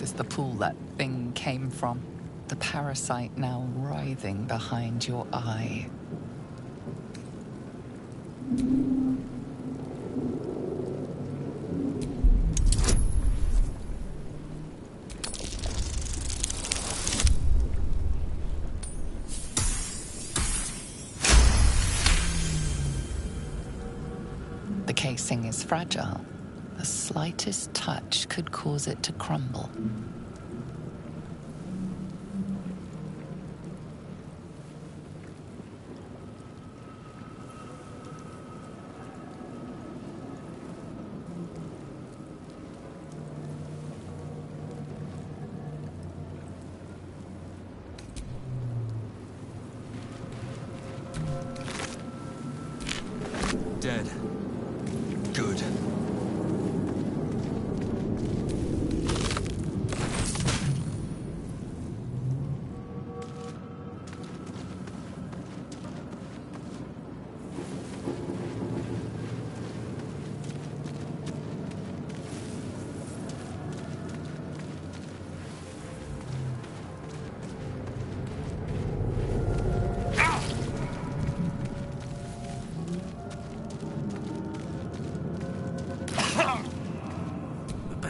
This is the pool that thing came from. The parasite now writhing behind your eye. The casing is fragile. The slightest touch could cause it to crumble. Dead. Good.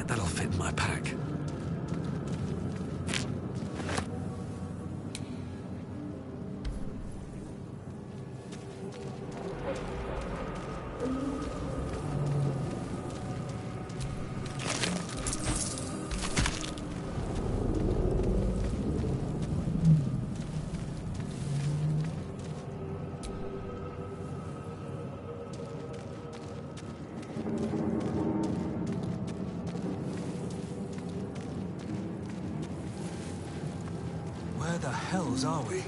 That'll fit in my pack. Where the hells are we?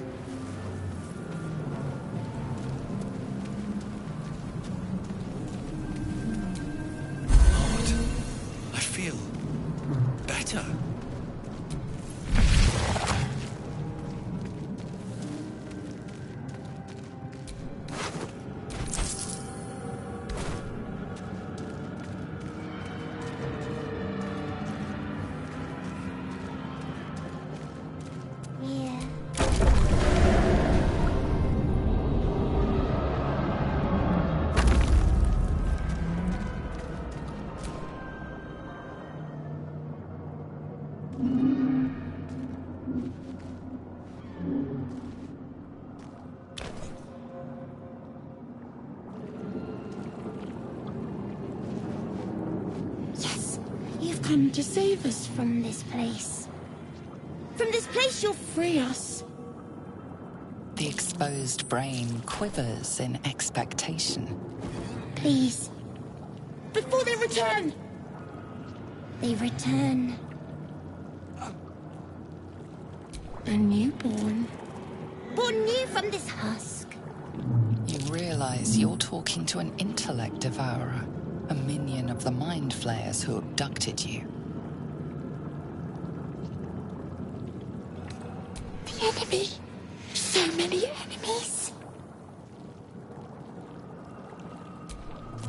Odd. I feel better. You've come to save us from this place. From this place you'll free us. The exposed brain quivers in expectation. Please. Before they return! They return. A newborn. Born new from this husk. You realize you're talking to an intellect devourer, a minion of the mind flayers who abducted you. The enemy. So many enemies.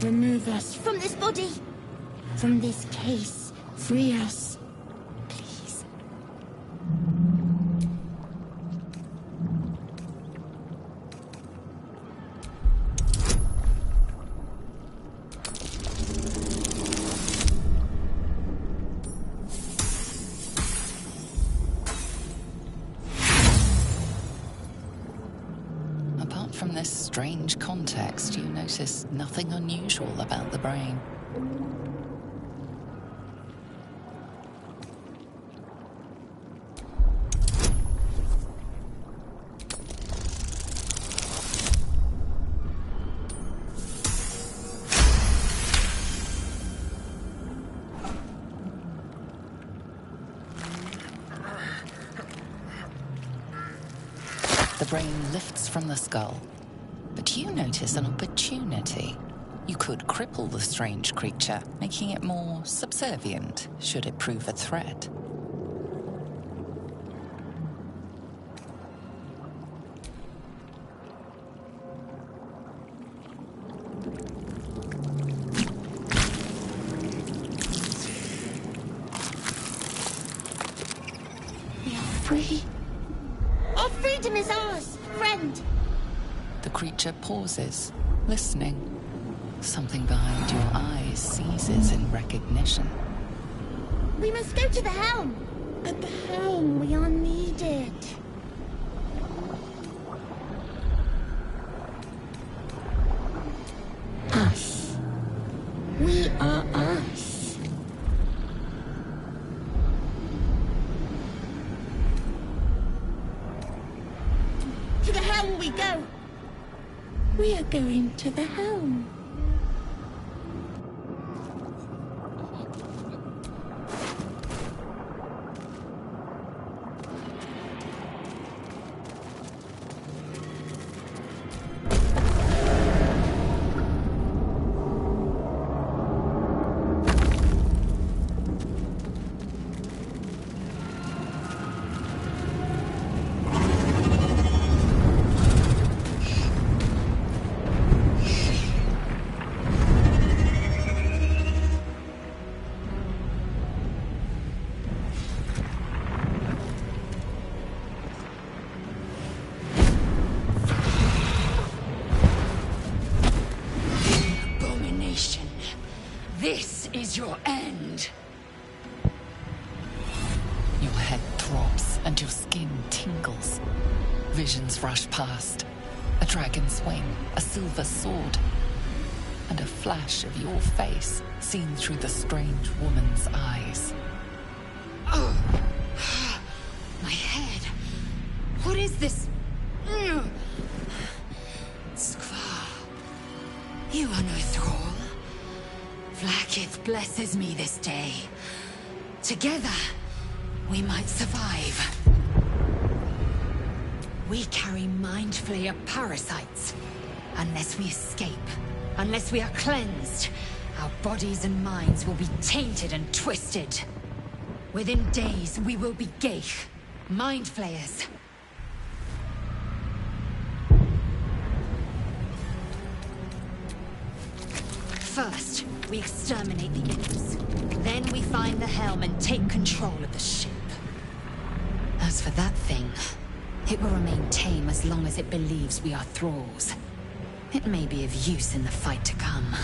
Remove us from this body. From this case. Free us. Please. Apart from this strange context, you notice nothing unusual about the brain. The brain lifts from the skull, but you notice an opportunity. You could cripple the strange creature, making it more subservient, should it prove a threat. free. Our freedom is ours, friend. The creature pauses, listening. Something behind your eyes seizes in recognition. We must go to the helm. At the helm, we are needed. Us. We are us. To the helm we go. We are going to the helm. This is your end. Your head throbs and your skin tingles. Visions rush past. A dragon's wing, a silver sword, and a flash of your face seen through the strange woman's eyes. Oh, my head. What is this? Skvar, you are no thrall. Vlaakith blesses me this day. Together, we might survive. We carry Mind Flayer parasites. Unless we escape, unless we are cleansed, our bodies and minds will be tainted and twisted. Within days, we will be Geich, Mind Flayers. First, we exterminate the imps. Then we find the helm and take control of the ship. As for that thing, it will remain tame as long as it believes we are thralls. It may be of use in the fight to come.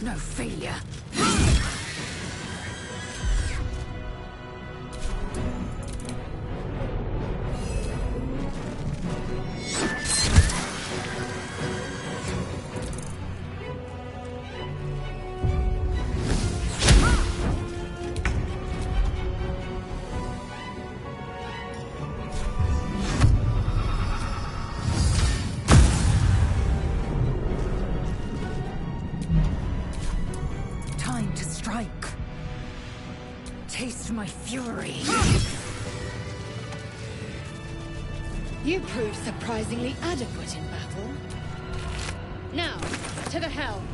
No failure. Taste my fury. You proved surprisingly adequate in battle. Now, to the helm.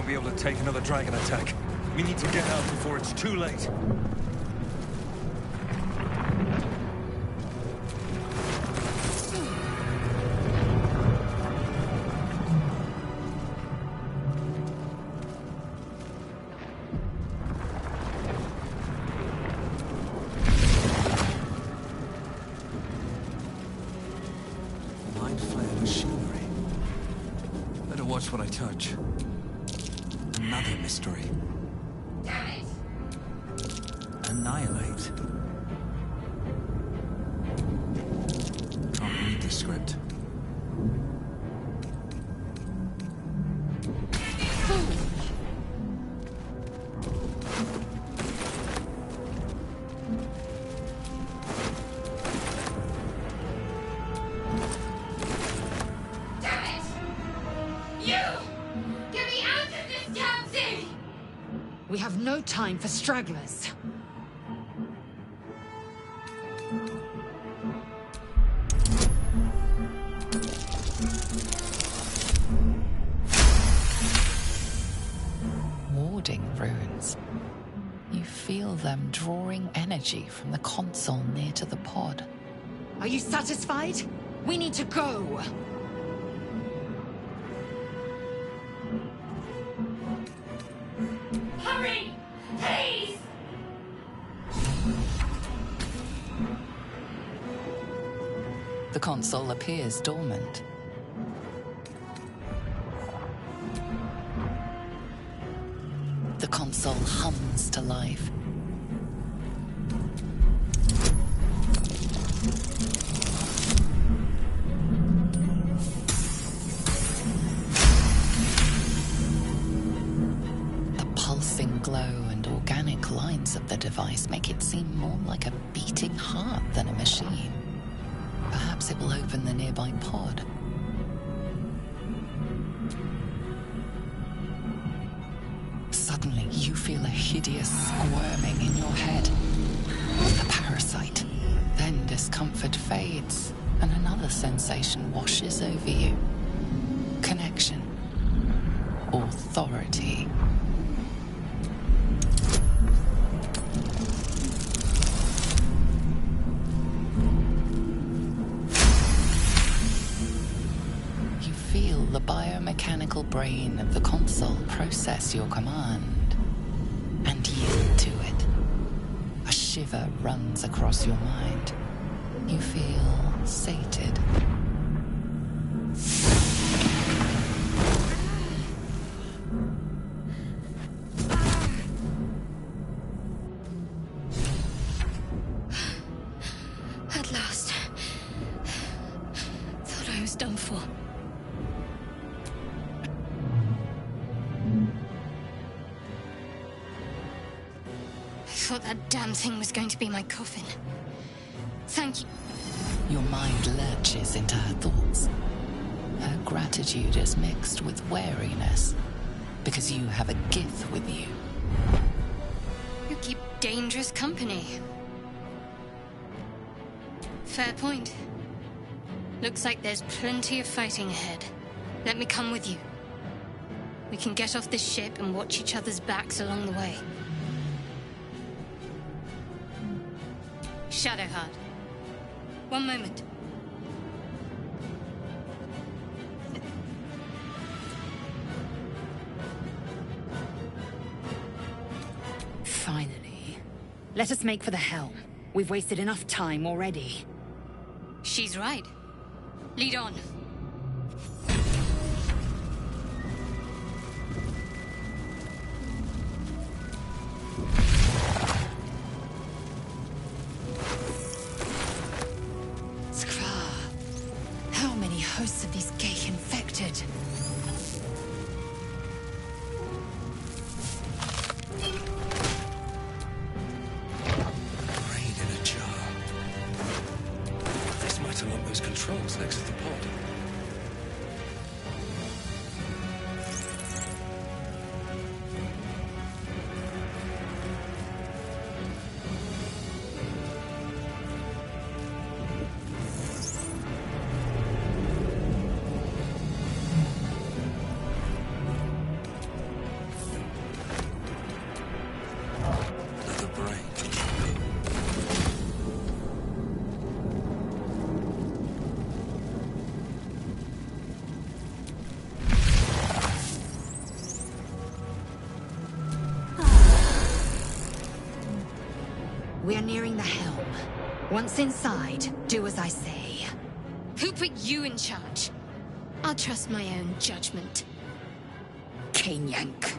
Be able to take another dragon attack. We need to get out before it's too late. what I touch. Another mystery. Damn it! Annihilate. Can't read the script. We have no time for stragglers. Warding runes. You feel them drawing energy from the console near to the pod. Are you satisfied? We need to go. Hurry! Please! The console appears dormant. The console hums to life. The pulsing glow and organic lines of the device make it seem more like a beating heart than a machine. Perhaps it will open the nearby pod. Suddenly, you feel a hideous squirming in your head. A parasite. Then discomfort fades, and another sensation washes over you. Connection. Authority. You feel the biomechanical brain of the console process your command and yield to it. A shiver runs across your mind. You feel sated. At last. Thought I was done for. I thought that damn thing was going to be my coffin. Thank you. Your mind lurches into her thoughts. Her gratitude is mixed with wariness, because you have a gift with you. You keep dangerous company. Fair point. Looks like there's plenty of fighting ahead. Let me come with you. We can get off this ship and watch each other's backs along the way. Shadowheart. One moment. Finally. Let us make for the helm. We've wasted enough time already. She's right. Lead on. How many hosts of these gay infected? Brain in a jar. This might unlock those controls next to the pod. Another brain. We are nearing the helm. Once inside, do as I say. Who put you in charge? I'll trust my own judgment. chain yank.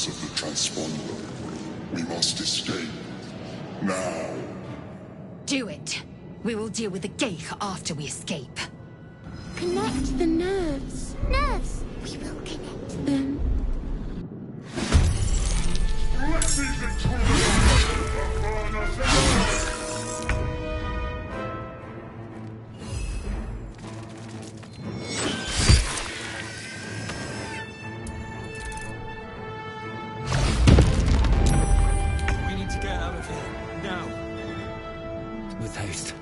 Of the transponder. We must escape. Now. Do it. We will deal with the Geich after we escape. Connect the nerves. Nerves! We will connect them. With haste.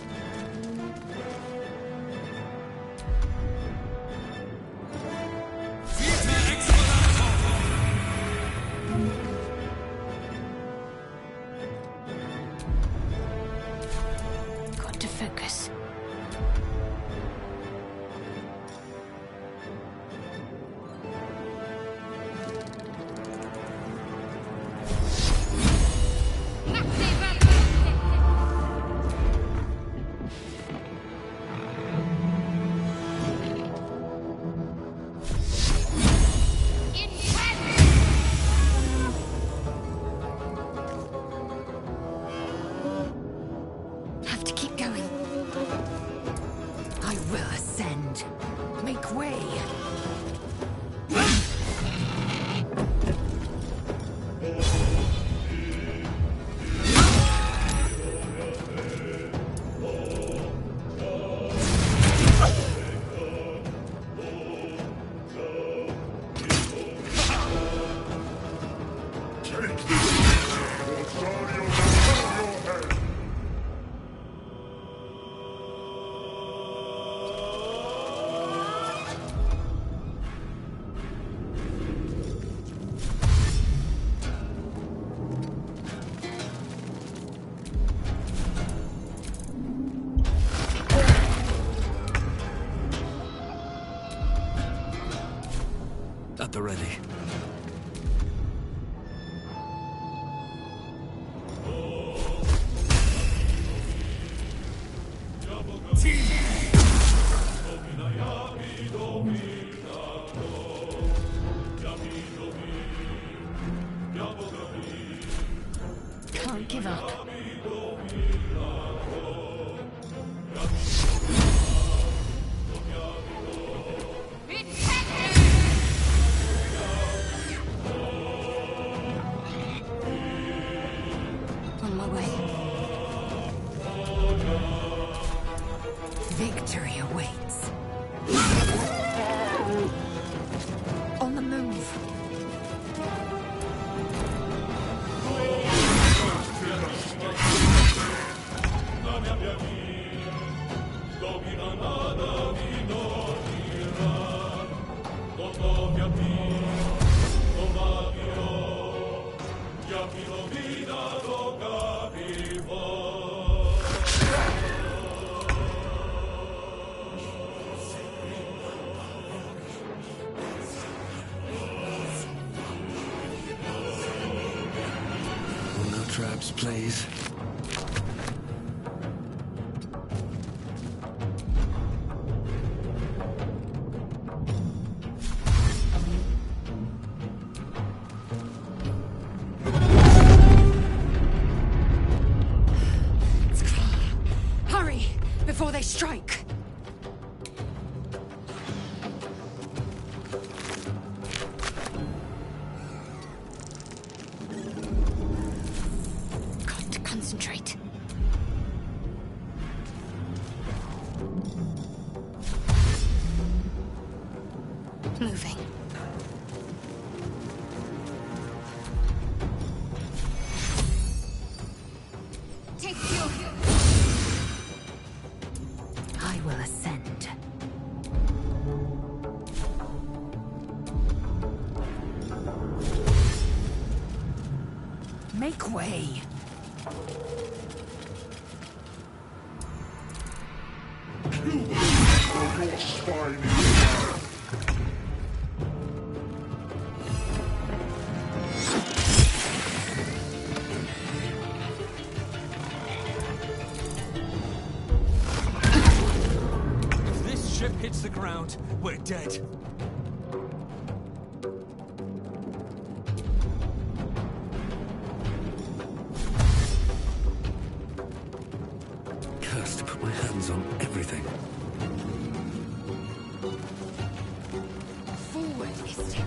Got to focus. Have to keep going. I will ascend. Make way. At the ready. Can't give up. On my way. Victory awaits. On the move. No traps, please. Hurry, before they strike. Got to concentrate. Moving. I will Make way! Or your spine is If this ship hits the ground, we're dead. Cursed to put my hands on everything. Forward, Istik.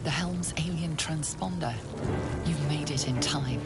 The helm's alien transponder. You've made it in time.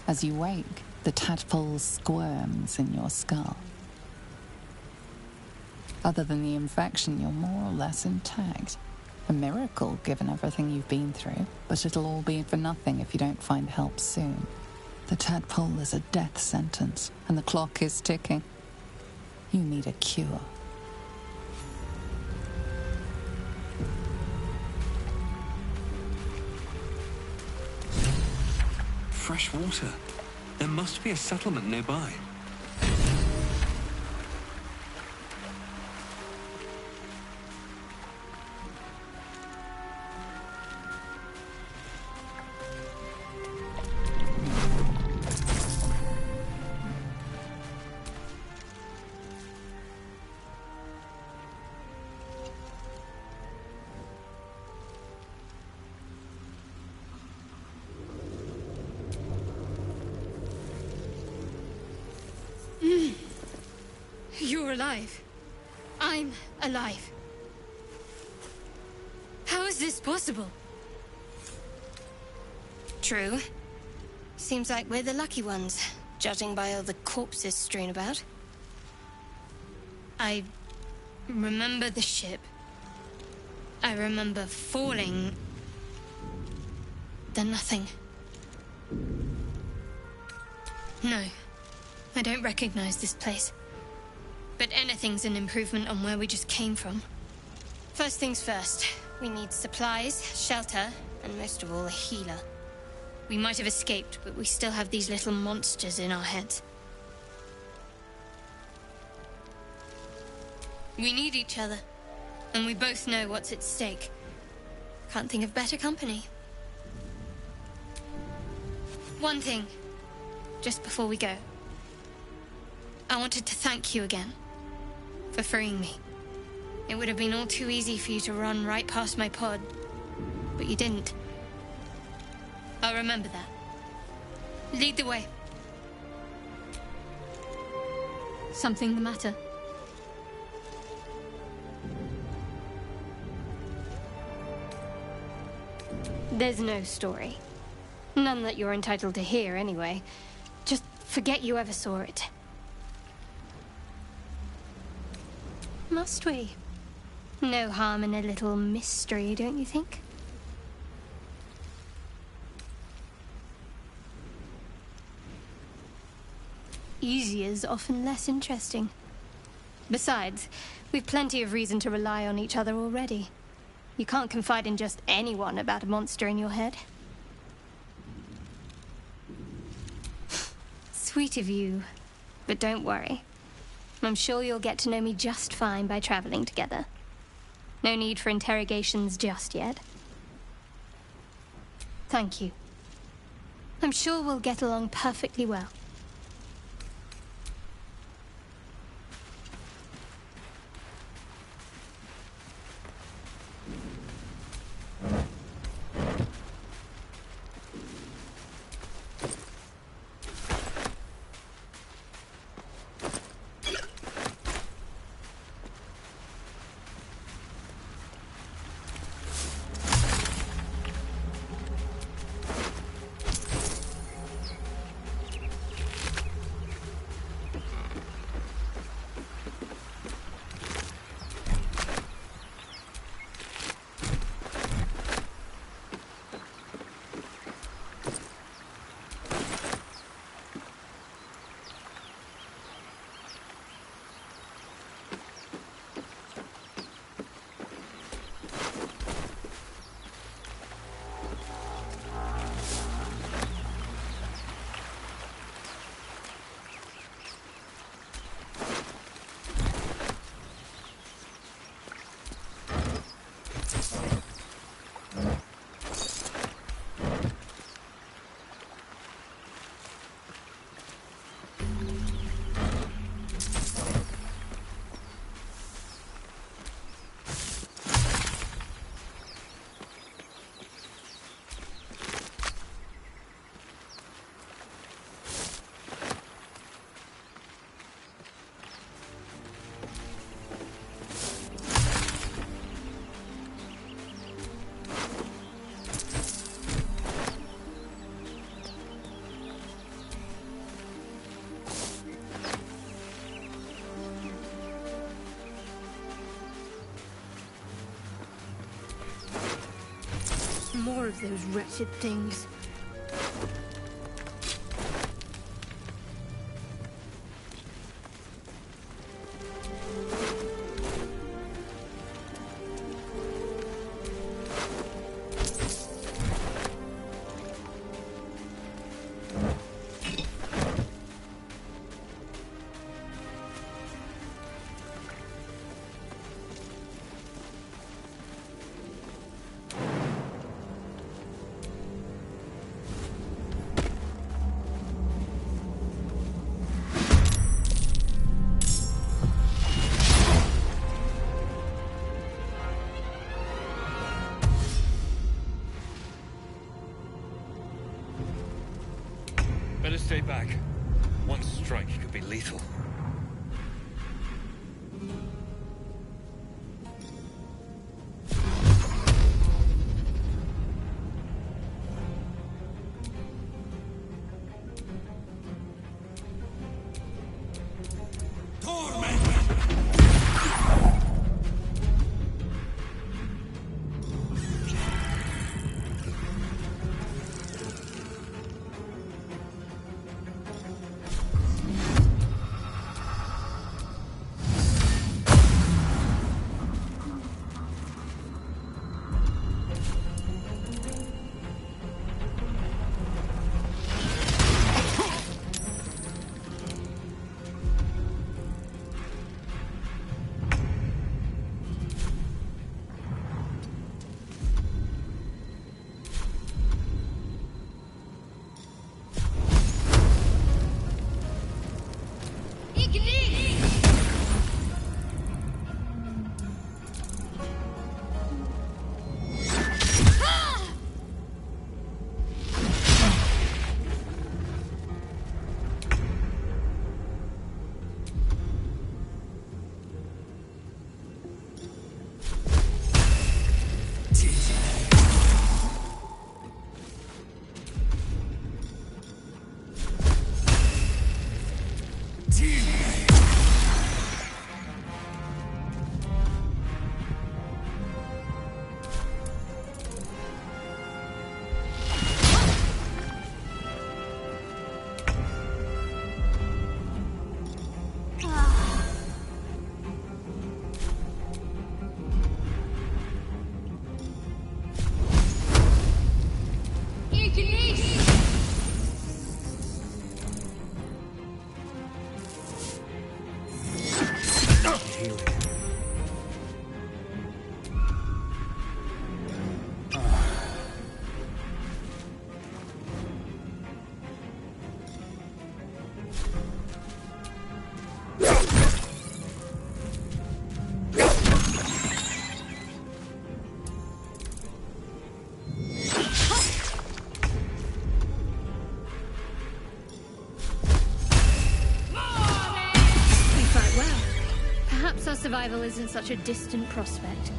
As you wake, the tadpole squirms in your skull. Other than the infection, you're more or less intact. A miracle, given everything you've been through, but it'll all be for nothing if you don't find help soon. The tadpole is a death sentence, and the clock is ticking. You need a cure. Fresh water. There must be a settlement nearby. You're alive. I'm alive. How is this possible? True. Seems like we're the lucky ones, judging by all the corpses strewn about. I remember the ship. I remember falling. Then nothing. No, I don't recognize this place. But anything's an improvement on where we just came from. First things first, we need supplies, shelter, and most of all, a healer. We might have escaped, but we still have these little monsters in our heads. We need each other, and we both know what's at stake. Can't think of better company. One thing, just before we go. I wanted to thank you again for freeing me. It would have been all too easy for you to run right past my pod, but you didn't. I'll remember that. Lead the way. Something the matter? There's no story. None that you're entitled to hear, anyway. Just forget you ever saw it. Must we? No harm in a little mystery, don't you think? Easy is often less interesting. Besides, we've plenty of reason to rely on each other already. You can't confide in just anyone about a monster in your head. Sweet of you, but don't worry. I'm sure you'll get to know me just fine by traveling together. No need for interrogations just yet. Thank you. I'm sure we'll get along perfectly well. More of those wretched things. Better stay back. One strike could be lethal. Our survival isn't such a distant prospect.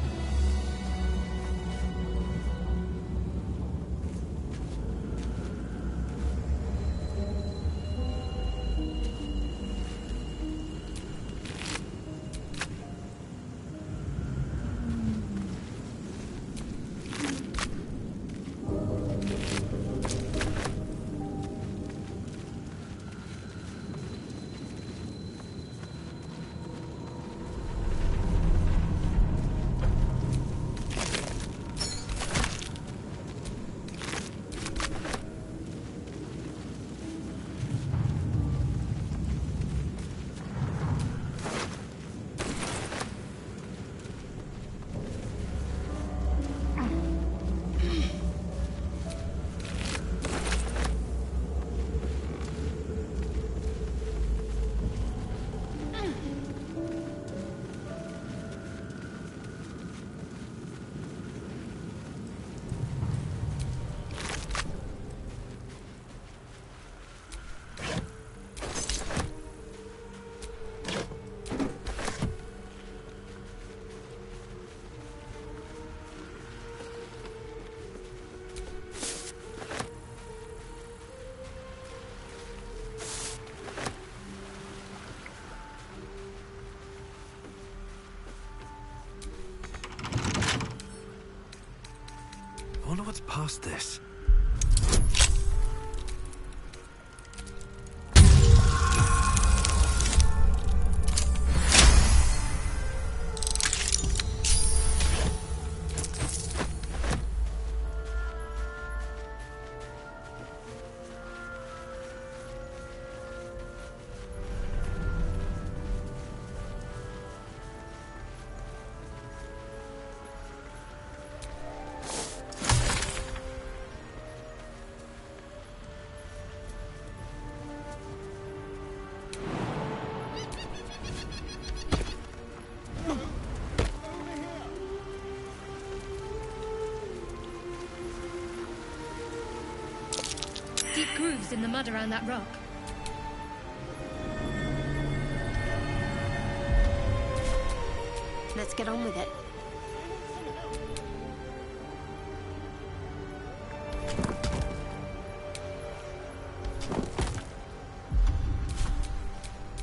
I wonder what's past this. Deep grooves in the mud around that rock. Let's get on with it.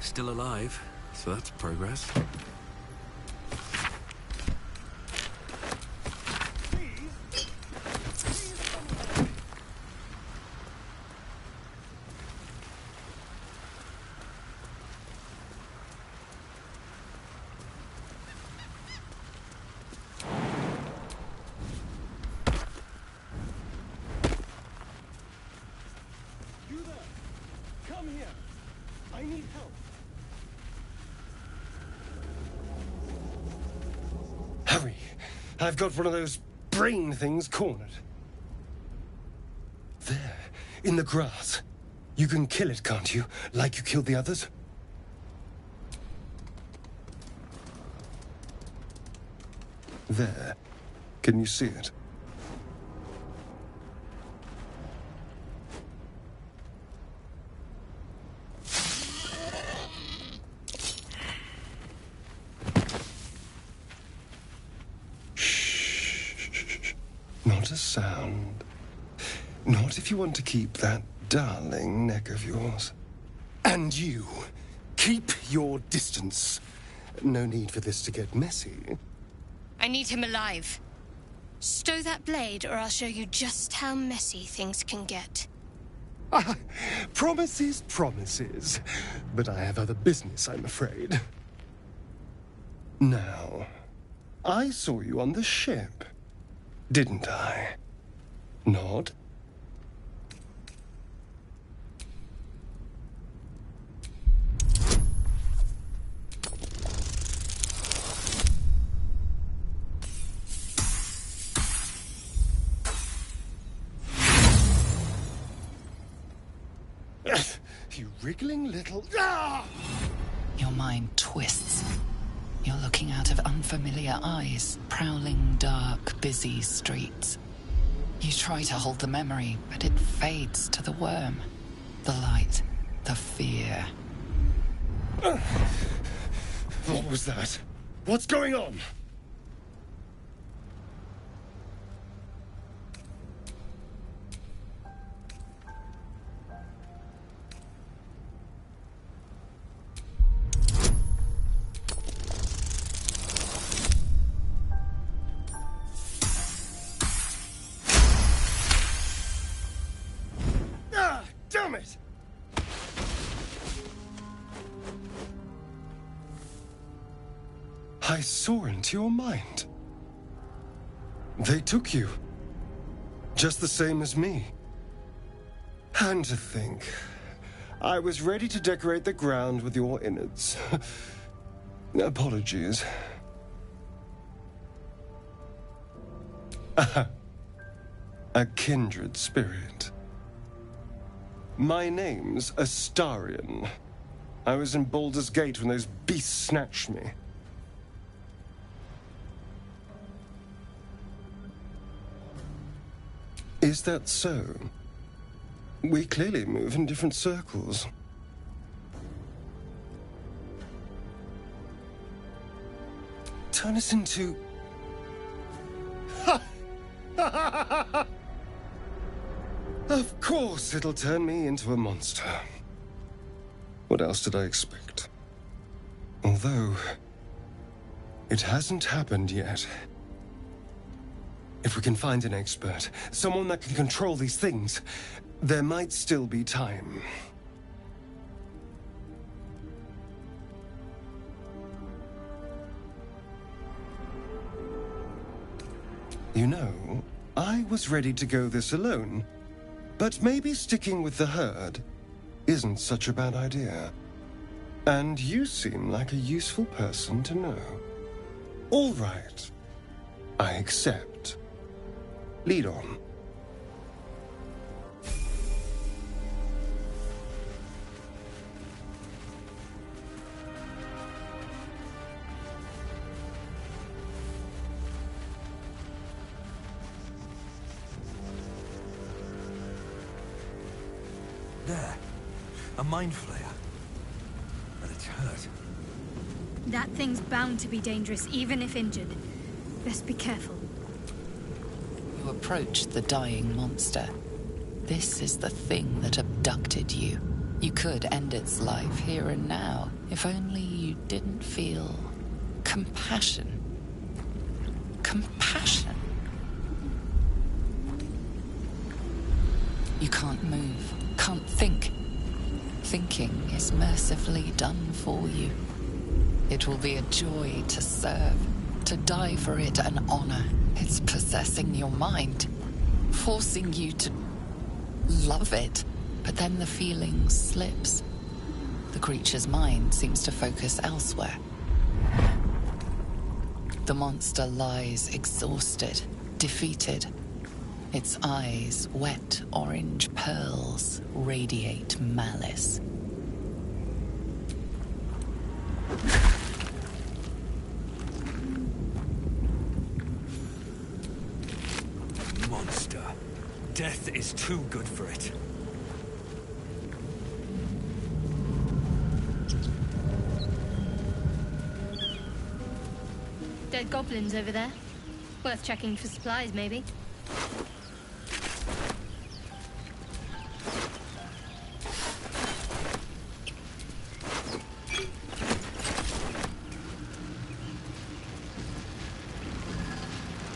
Still alive, so that's progress. Come here. I need help. Hurry. I've got one of those brain things cornered. There, in the grass. You can kill it, can't you? Like you killed the others? There. Can you see it? Not a sound. Not if you want to keep that darling neck of yours. And you, keep your distance. No need for this to get messy. I need him alive. Stow that blade, or I'll show you just how messy things can get. Ah, promises, promises. But I have other business, I'm afraid. Now, I saw you on the ship, didn't I? Nod? You wriggling little... Ah! Your mind twists. You're looking out of unfamiliar eyes, prowling dark, busy streets. You try to hold the memory, but it fades to the worm. The light, the fear. What was that? What's going on? Ah, damn it! I saw into your mind. They took you. Just the same as me. And to think, I was ready to decorate the ground with your innards. Apologies. A kindred spirit. My name's Astarion. I was in Baldur's Gate when those beasts snatched me. Is that so? We clearly move in different circles. Turn us into... Of course it'll turn me into a monster. What else did I expect? Although, it hasn't happened yet. If we can find an expert, someone that can control these things, there might still be time. You know, I was ready to go this alone, but maybe sticking with the herd isn't such a bad idea. And you seem like a useful person to know. All right, I accept. Lead on. There. A mind flayer. But it's hurt. That thing's bound to be dangerous, even if injured. Best be careful. You approach the dying monster. This is the thing that abducted you. You could end its life here and now, if only you didn't feel compassion. Compassion. You can't move, can't think. Thinking is mercifully done for you. It will be a joy to serve, to die for it an honor. It's possessing your mind, forcing you to love it. But then the feeling slips. The creature's mind seems to focus elsewhere. The monster lies exhausted, defeated. Its eyes, wet orange pearls, radiate malice. Monster. Death is too good for it. Dead goblins over there. Worth checking for supplies, maybe.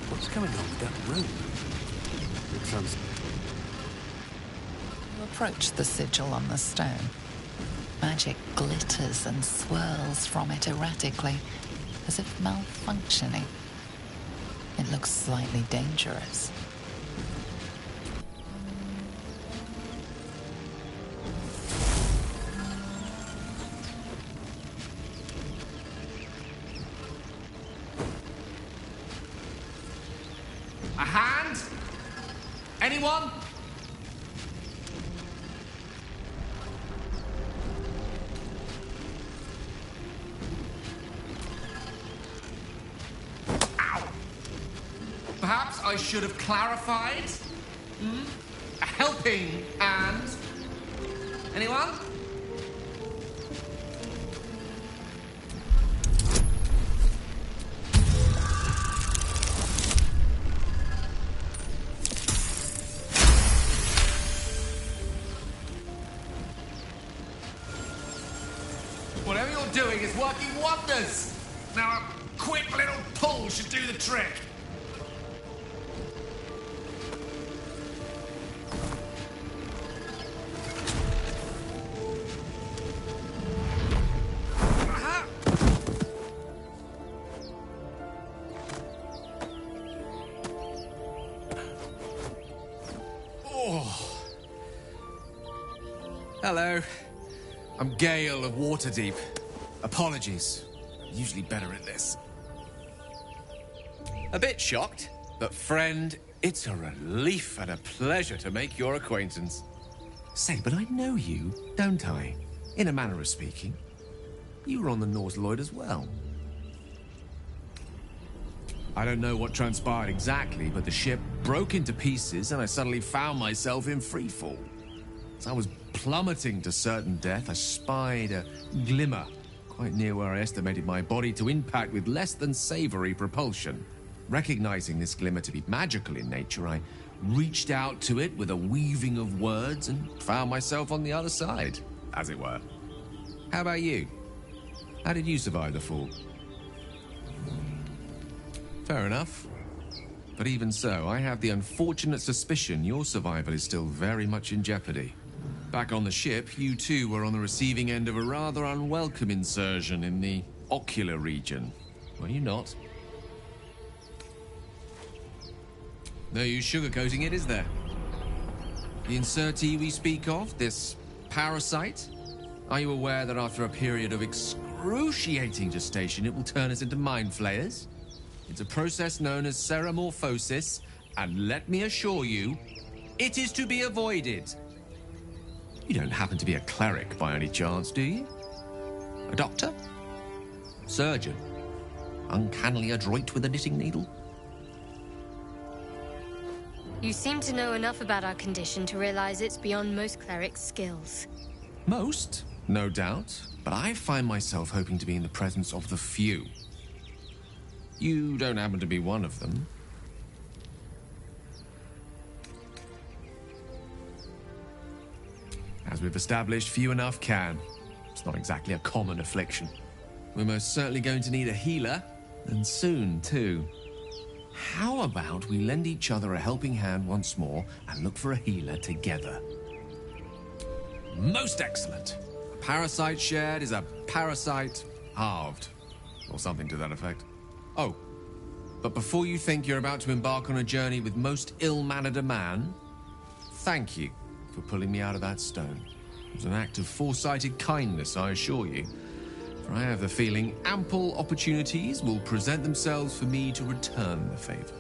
What's going on with that room? Looks You approach the sigil on the stone. Magic glitters and swirls from it erratically, as if malfunctioning. It looks slightly dangerous. A hand? Anyone? Ow! Perhaps I should have clarified? A helping hand? Anyone? Whatever you're doing is working wonders. Now, a quick little pull should do the trick. Hello. I'm Gale of Waterdeep. Apologies. I'm usually better at this. A bit shocked, but friend, it's a relief and a pleasure to make your acquaintance. Say, but I know you, don't I? In a manner of speaking. You were on the Norse Lloyd as well. I don't know what transpired exactly, but the ship broke into pieces and I suddenly found myself in freefall. As I was plummeting to certain death, I spied a glimmer quite near where I estimated my body to impact with less than savory propulsion. Recognizing this glimmer to be magical in nature, I reached out to it with a weaving of words and found myself on the other side, as it were. How about you? How did you survive the fall? Fair enough. But even so, I have the unfortunate suspicion your survival is still very much in jeopardy. Back on the ship, you too were on the receiving end of a rather unwelcome insertion in the ocular region, were you not? No use sugarcoating it, is there? The insertee we speak of, this parasite, are you aware that after a period of excruciating gestation, it will turn us into mind flayers? It's a process known as seromorphosis, and let me assure you, it is to be avoided. You don't happen to be a cleric by any chance, do you? A doctor? Surgeon? Uncannily adroit with a knitting needle? You seem to know enough about our condition to realize it's beyond most clerics' skills. Most, no doubt, but I find myself hoping to be in the presence of the few. You don't happen to be one of them. As we've established, few enough can. It's not exactly a common affliction. We're most certainly going to need a healer, and soon, too. How about we lend each other a helping hand once more and look for a healer together? Most excellent! A parasite shared is a parasite halved, or something to that effect. Oh, but before you think you're about to embark on a journey with most ill-mannered a man, thank you for pulling me out of that stone. It was an act of foresighted kindness, I assure you. For I have the feeling ample opportunities will present themselves for me to return the favor.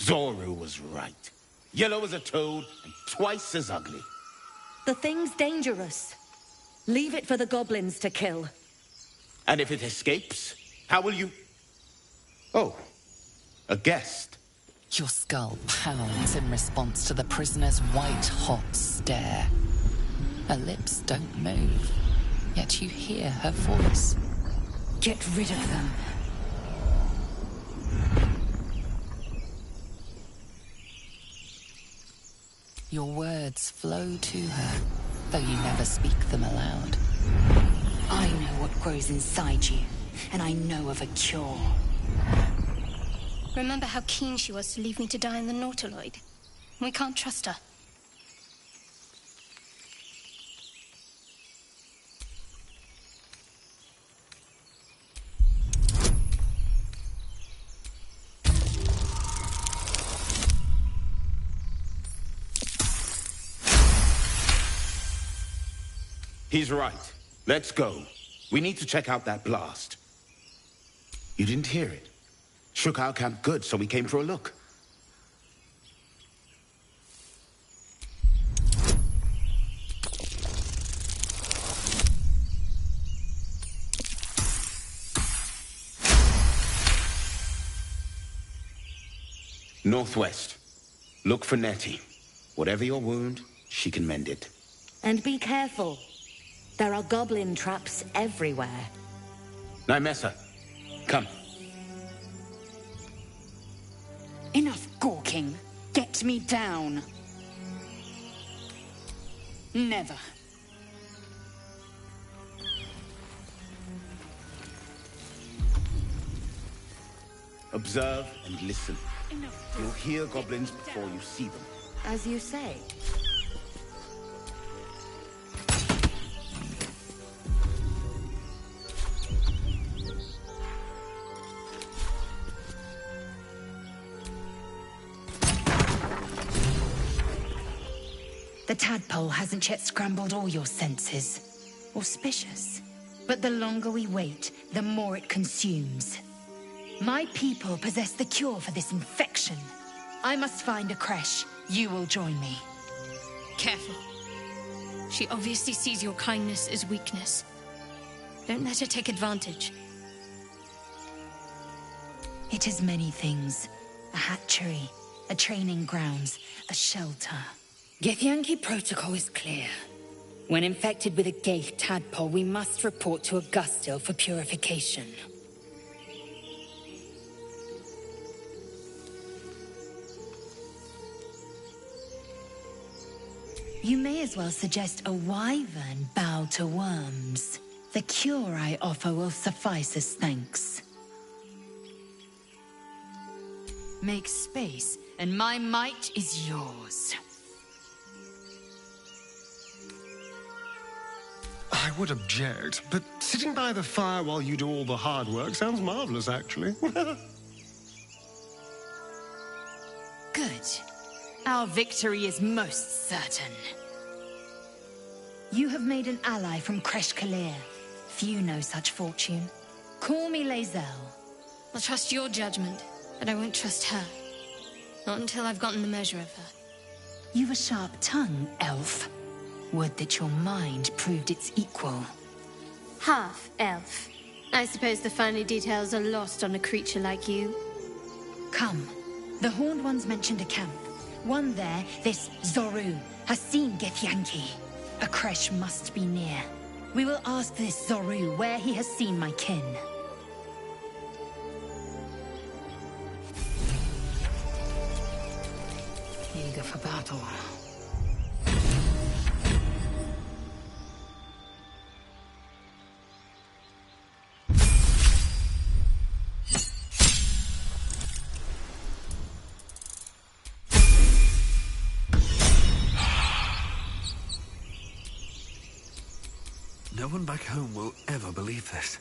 Zoru was right. Yellow as a toad and twice as ugly. The thing's dangerous. Leave it for the goblins to kill. And if it escapes, how will you... Oh, a guest. Your skull pounds in response to the prisoner's white-hot stare. Her lips don't move, yet you hear her voice. Get rid of them. Your words flow to her, though you never speak them aloud. I know what grows inside you, and I know of a cure. Remember how keen she was to leave me to die in the Nautiloid? We can't trust her. He's right. Let's go. We need to check out that blast. You didn't hear it? Shook our camp good, so we came for a look. Northwest. Look for Nettie. Whatever your wound, she can mend it. And be careful. There are goblin traps everywhere. Necromancer, come. Enough gawking. Get me down. Never. Observe and listen. You'll hear goblins before you see them. As you say. The tadpole hasn't yet scrambled all your senses. Auspicious. But the longer we wait, the more it consumes. My people possess the cure for this infection. I must find a creche. You will join me. Careful. She obviously sees your kindness as weakness. Don't let her take advantage. It is many things. A hatchery, a training grounds, a shelter. Githyanki protocol is clear. When infected with a Gaith tadpole, we must report to Augustil for purification. You may as well suggest a wyvern bow to worms. The cure I offer will suffice as thanks. Make space, and my might is yours. I would object, but sitting by the fire while you do all the hard work sounds marvelous, actually. Good. Our victory is most certain. You have made an ally from Kresh Kalir. Few know such fortune. Call me Lae'zel. I'll trust your judgment, but I won't trust her. Not until I've gotten the measure of her. You've a sharp tongue, elf. Would that your mind proved its equal. Half elf. I suppose the finer details are lost on a creature like you. Come. The Horned Ones mentioned a camp. One there, this Zoru, has seen Githyanki. A creche must be near. We will ask this Zoru where he has seen my kin. Eager for battle. No one back home will ever believe this.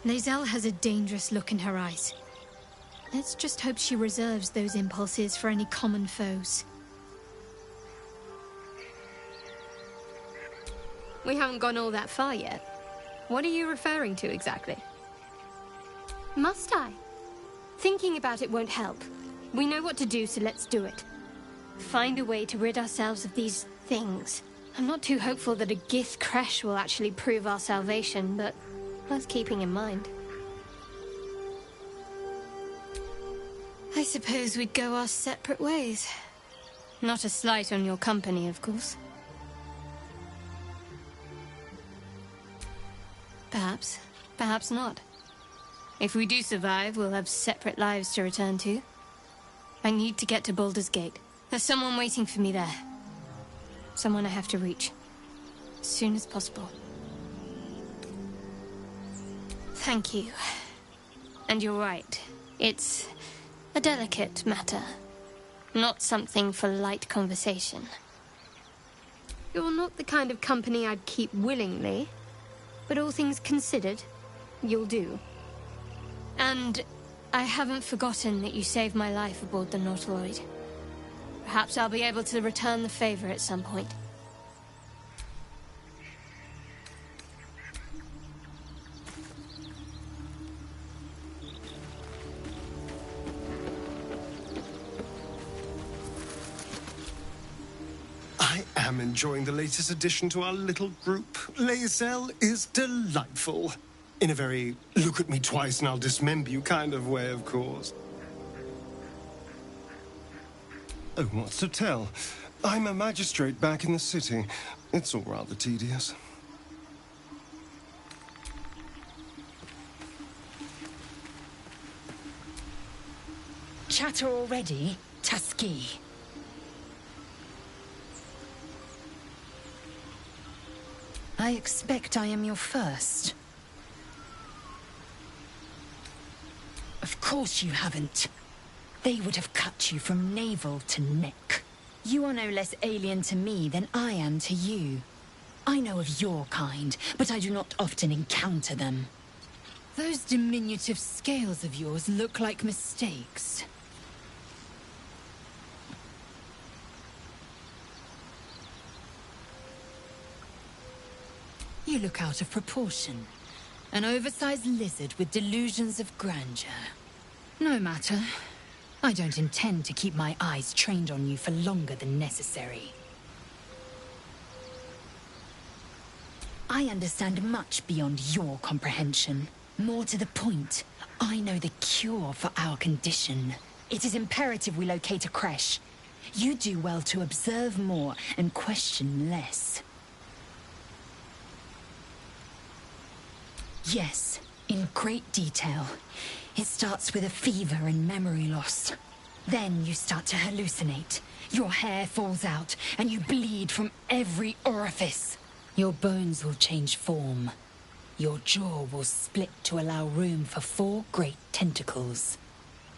Lae'zel has a dangerous look in her eyes. Let's just hope she reserves those impulses for any common foes. We haven't gone all that far yet. What are you referring to exactly? Must I? Thinking about it won't help. We know what to do, so let's do it. Find a way to rid ourselves of these things. I'm not too hopeful that a Gith crash will actually prove our salvation, but worth keeping in mind. I suppose we'd go our separate ways. Not a slight on your company, of course. Perhaps. Perhaps not. If we do survive, we'll have separate lives to return to. I need to get to Baldur's Gate. There's someone waiting for me there. Someone I have to reach. As soon as possible. Thank you. And you're right. It's a delicate matter. Not something for light conversation. You're not the kind of company I'd keep willingly, but all things considered, you'll do. And I haven't forgotten that you saved my life aboard the Nautiloid. Perhaps I'll be able to return the favor at some point. I am enjoying the latest addition to our little group. Lae'zel is delightful. In a very look at me twice and I'll dismember you kind of way, of course. Oh, what's to tell? I'm a magistrate back in the city. It's all rather tedious. Chatter already, Tusky? I expect I am your first. Of course you haven't. They would have cut you from navel to neck. You are no less alien to me than I am to you. I know of your kind, but I do not often encounter them. Those diminutive scales of yours look like mistakes. You look out of proportion. An oversized lizard with delusions of grandeur. No matter. I don't intend to keep my eyes trained on you for longer than necessary. I understand much beyond your comprehension. More to the point, I know the cure for our condition. It is imperative we locate a creche. You do well to observe more and question less. Yes, in great detail. It starts with a fever and memory loss. Then you start to hallucinate. Your hair falls out, and you bleed from every orifice. Your bones will change form. Your jaw will split to allow room for 4 great tentacles.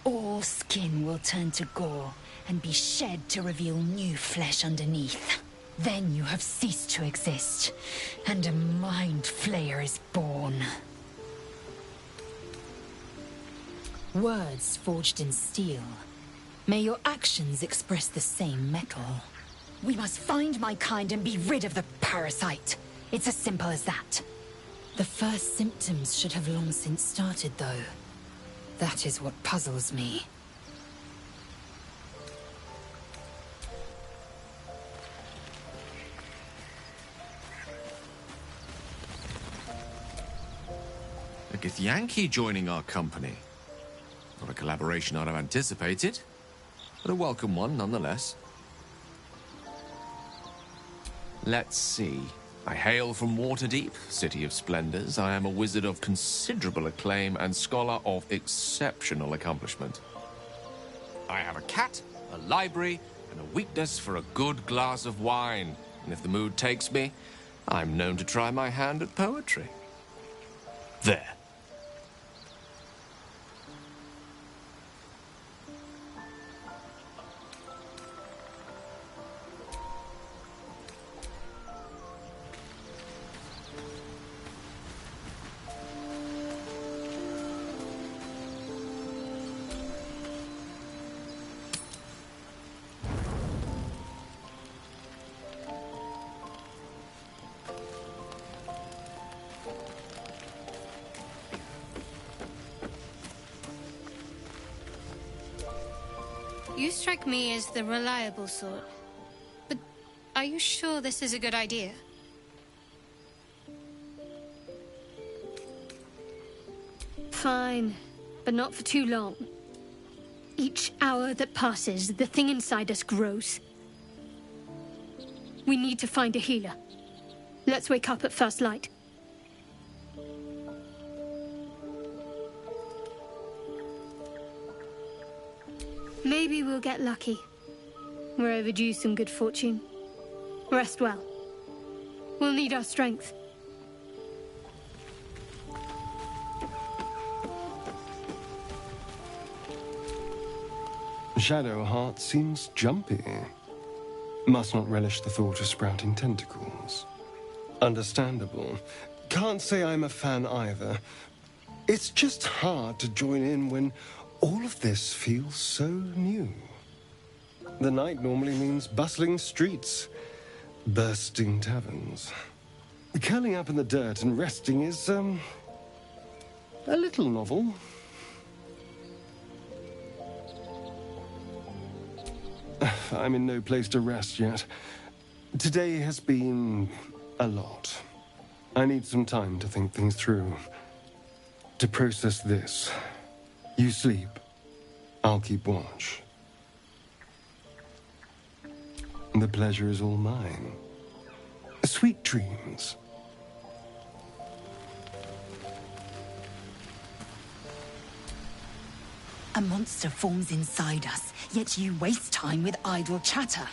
All skin will turn to gore and be shed to reveal new flesh underneath. Then you have ceased to exist, and a mind flayer is born. Words forged in steel. May your actions express the same metal. We must find my kind and be rid of the parasite. It's as simple as that. The first symptoms should have long since started, though. That is what puzzles me. A Githyanki joining our company. Not a collaboration I'd have anticipated, but a welcome one nonetheless. Let's see. I hail from Waterdeep, City of Splendors. I am a wizard of considerable acclaim and scholar of exceptional accomplishment. I have a cat, a library, and a weakness for a good glass of wine. And if the mood takes me, I'm known to try my hand at poetry. There. You strike me as the reliable sort. But are you sure this is a good idea? Fine, but not for too long. Each hour that passes, the thing inside us grows. We need to find a healer. Let's wake up at first light. Maybe we'll get lucky. We're overdue some good fortune. Rest well. We'll need our strength. Shadowheart seems jumpy. Must not relish the thought of sprouting tentacles. Understandable. Can't say I'm a fan either. It's just hard to join in when all of this feels so new. The night normally means bustling streets, bursting taverns. Curling up in the dirt and resting is, a little novel. I'm in no place to rest yet. Today has been a lot. I need some time to think things through. To process this. You sleep. I'll keep watch. The pleasure is all mine. Sweet dreams. A monster forms inside us, yet you waste time with idle chatter.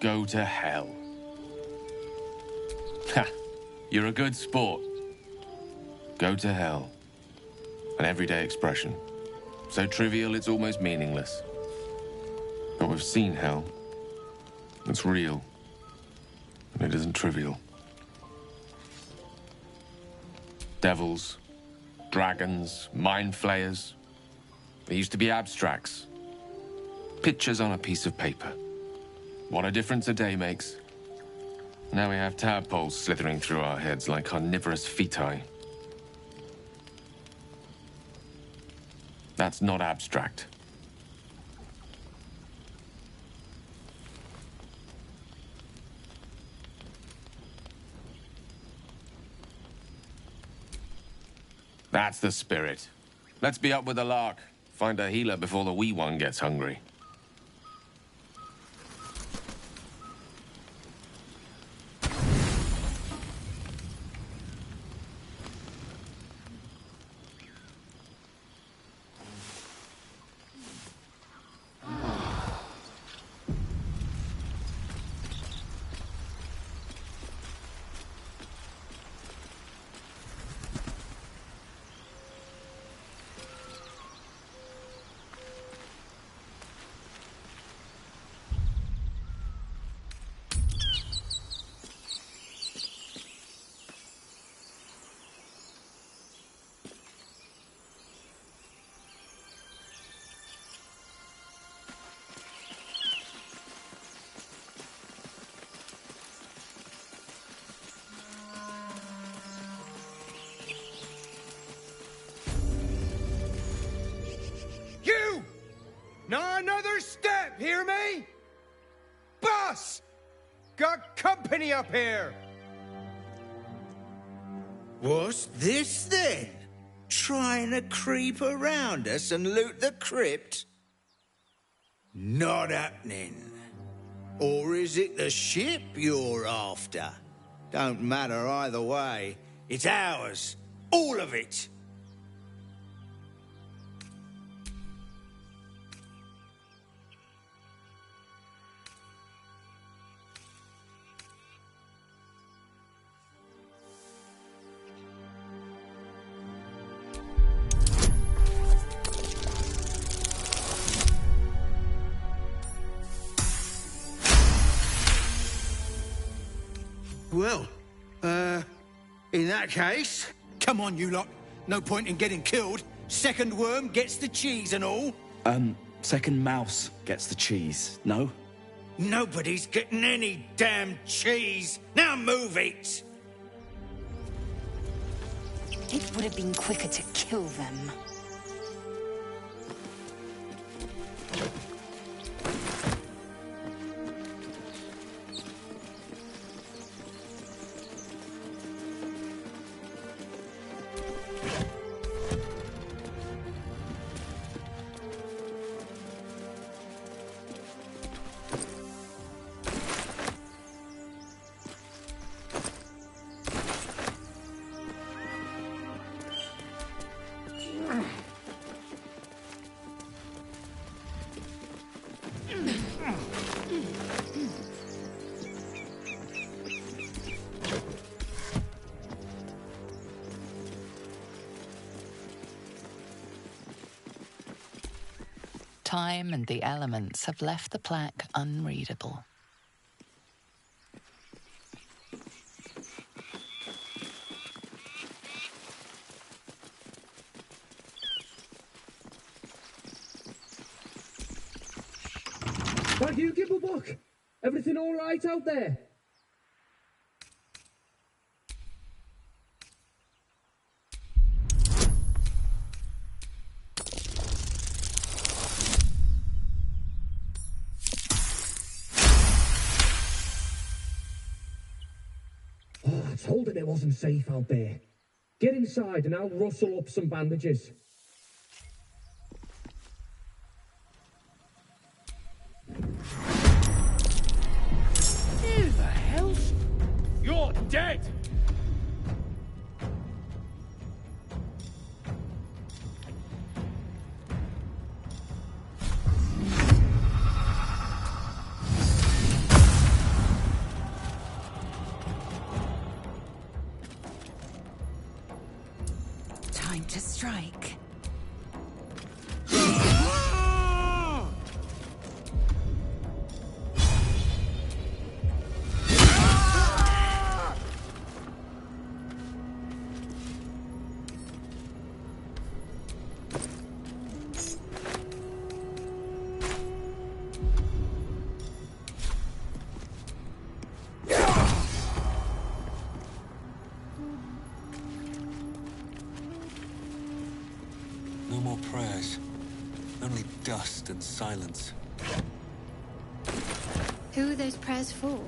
Go to hell. Ha! You're a good sport. Go to hell. An everyday expression. So trivial it's almost meaningless. But we've seen hell. It's real. And it isn't trivial. Devils, dragons, mind flayers. They used to be abstracts. Pictures on a piece of paper. What a difference a day makes. Now we have tadpoles slithering through our heads like carnivorous feti. That's not abstract. That's the spirit. Let's be up with the lark. Find a healer before the wee one gets hungry. Not another step, hear me? Boss! Got company up here! What's this then? Trying to creep around us and loot the crypt? Not happening. Or is it the ship you're after? Don't matter either way. It's ours. All of it. Well, in that case... Come on, you lot. No point in getting killed. Second worm gets the cheese and all. Second mouse gets the cheese, no? Nobody's getting any damn cheese. Now move it! It would have been quicker to kill them. Time and the elements have left the plaque unreadable. Thank you, Gibblebuck. Everything all right out there? I told him it wasn't safe out there. Get inside and I'll rustle up some bandages. Who the hell? You're dead! Time to strike. No more prayers. Only dust and silence. Who are those prayers for?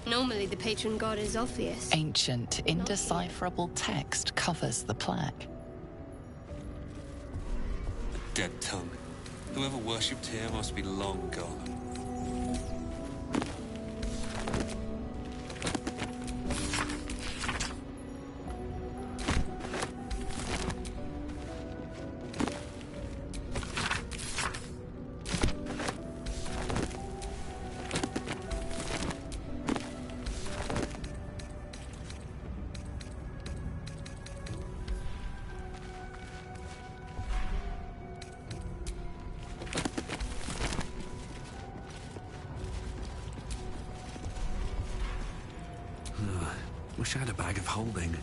Normally the patron god is obvious. Ancient, indecipherable text covers the plaque. A dead tongue. Whoever worshipped here must be long gone. Wish I had a bag of holding.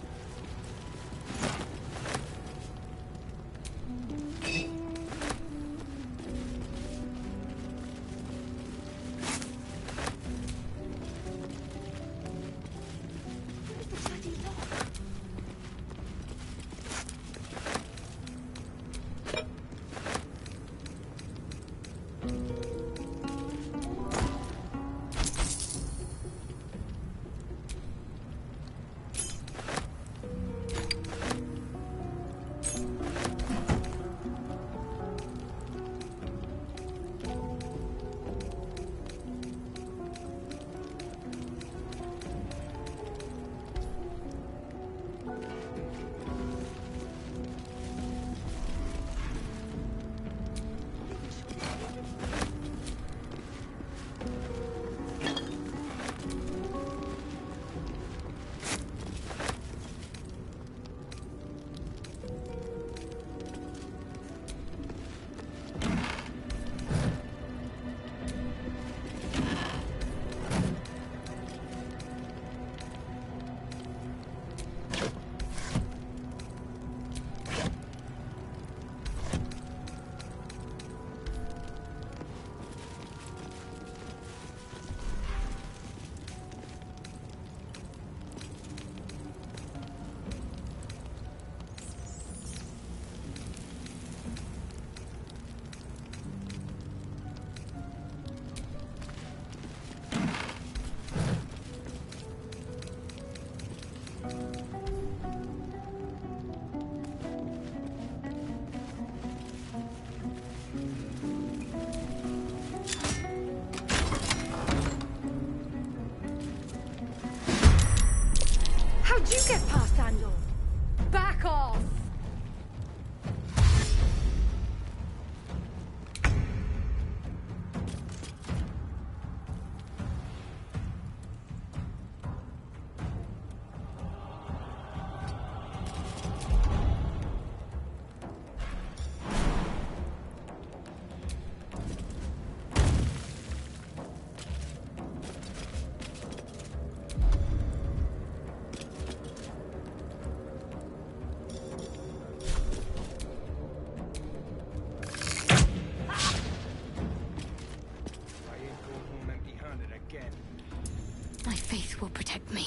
My faith will protect me.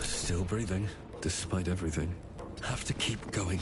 Still breathing, despite everything. Have to keep going.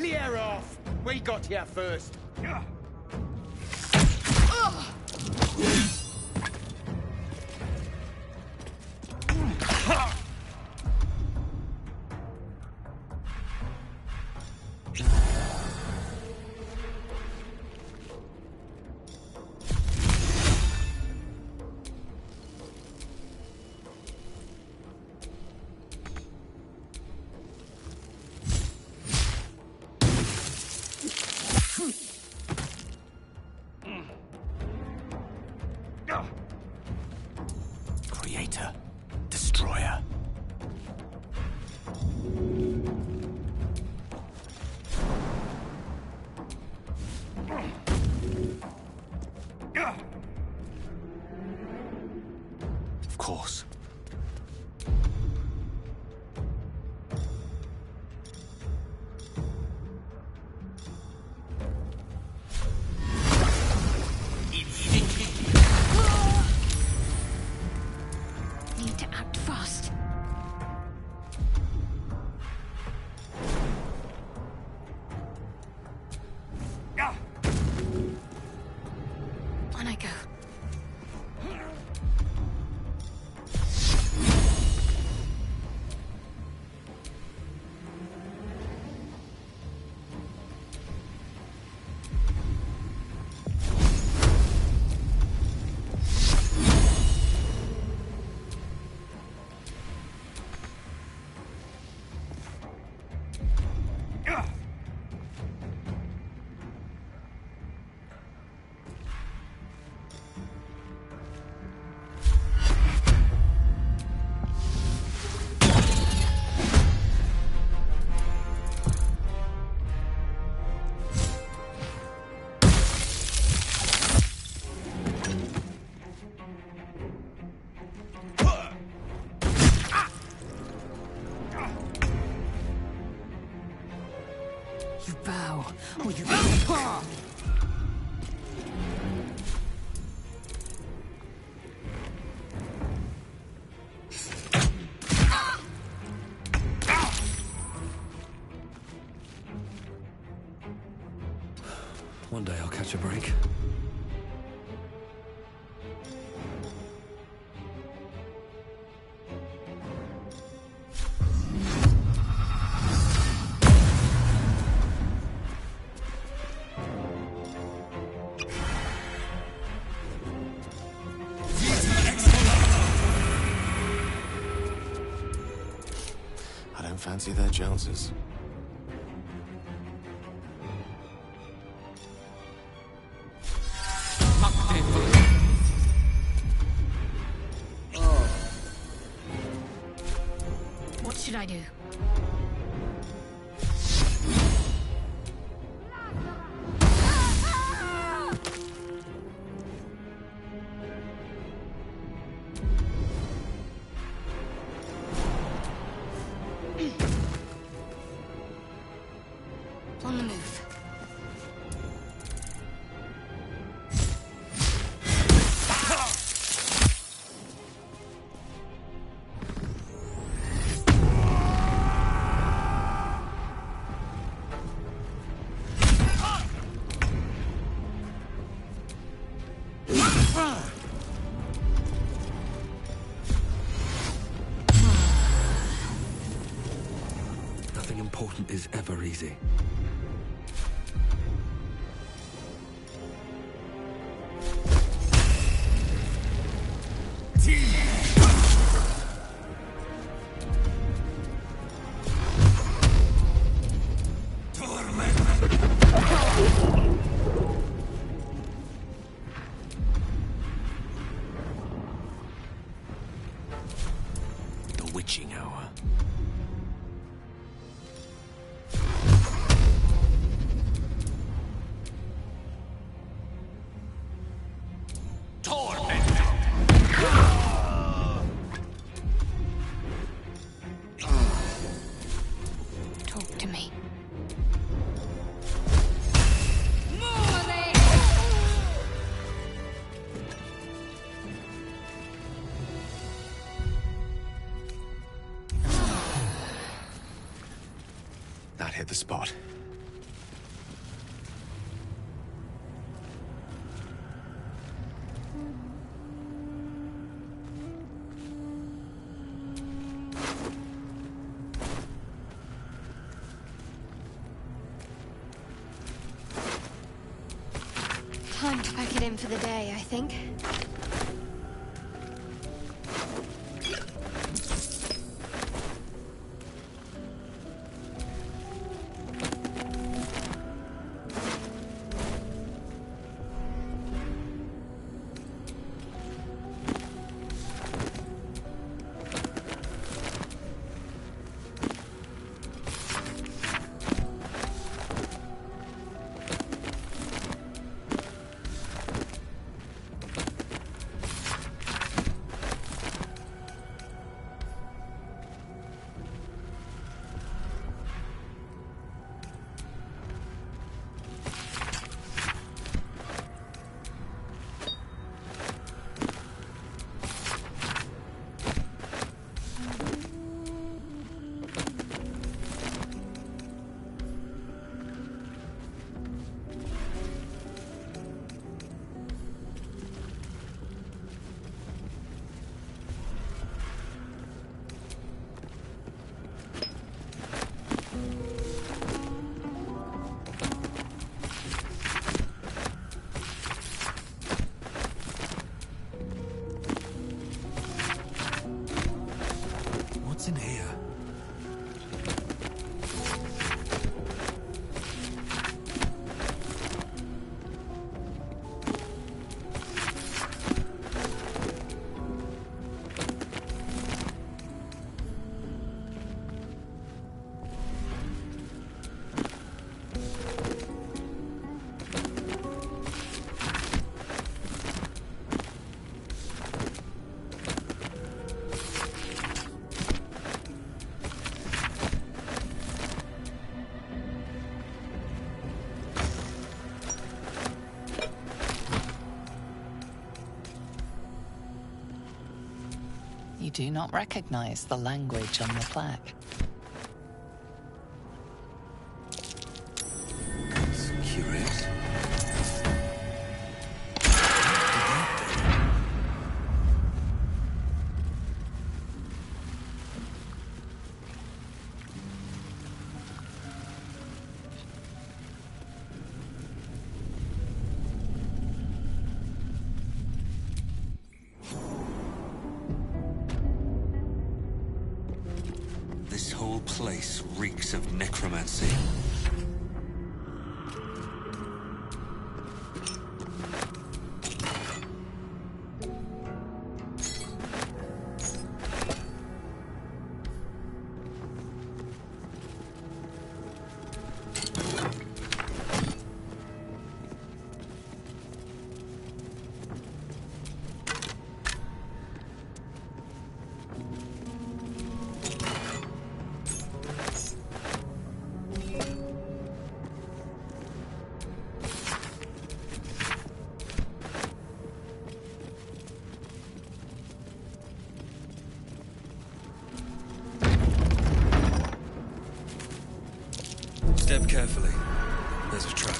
Clear off! We got here first. Creator. Destroyer. Of course. Need to act fast. On I go. now, or you paw. One day I'll catch a break. I don't fancy their chances. What should I do? On the move. Nothing important is ever easy. The witching hour. Talk to me. That hit the spot. Time to pack it in for the day, I think. do not recognize the language on the plaque. That's curious. This whole place reeks of necromancy. Step carefully. There's a trap.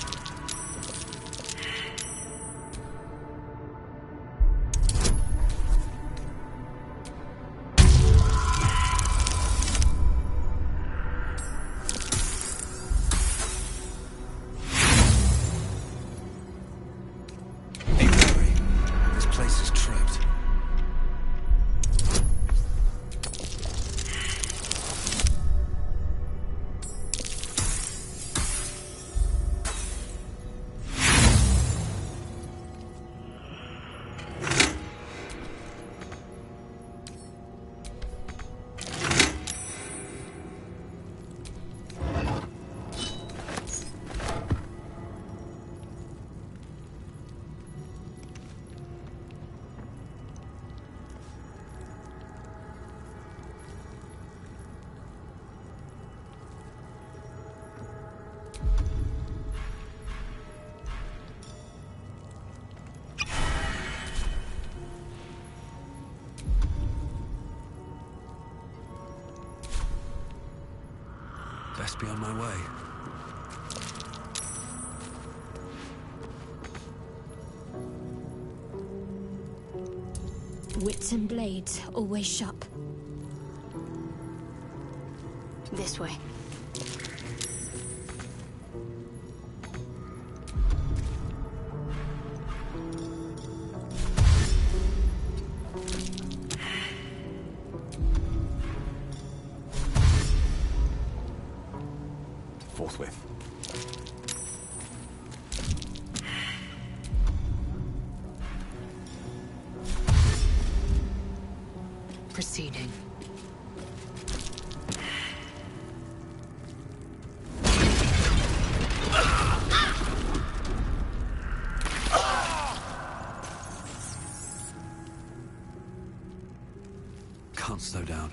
Be wary. This place is trapped. Best be on my way. Wits and blades, always sharp. This way. Forthwith. Proceeding. Can't slow down.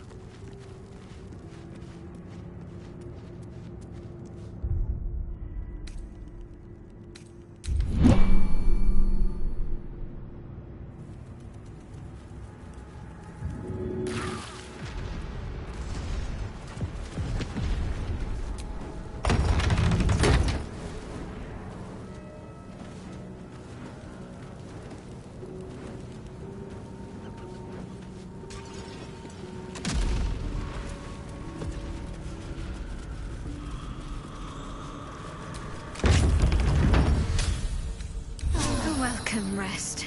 Welcome, rest.